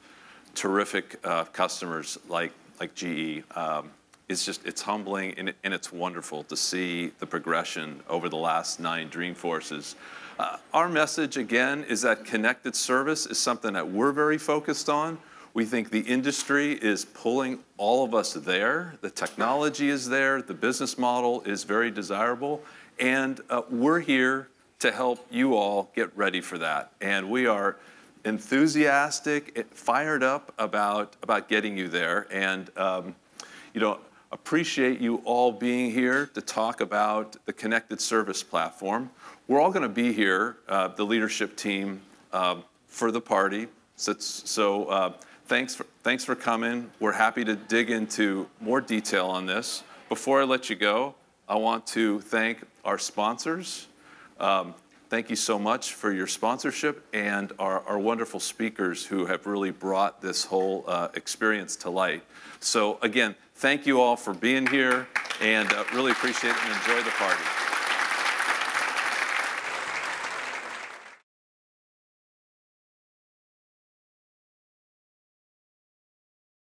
terrific customers like GE, it's humbling and it's wonderful to see the progression over the last 9 Dreamforces. Our message, again, is that connected service is something that we're very focused on. We think the industry is pulling all of us there. The technology is there. The business model is very desirable. And we're here to help you all get ready for that. And we are enthusiastic, fired up about getting you there. And, appreciate you all being here to talk about the connected service platform. We're all going to be here, the leadership team, for the party. So thanks for coming. We're happy to dig into more detail on this. Before I let you go, I want to thank our sponsors. Thank you so much for your sponsorship and our wonderful speakers who have really brought this whole experience to light. So again, thank you all for being here and really appreciate it and enjoy the party.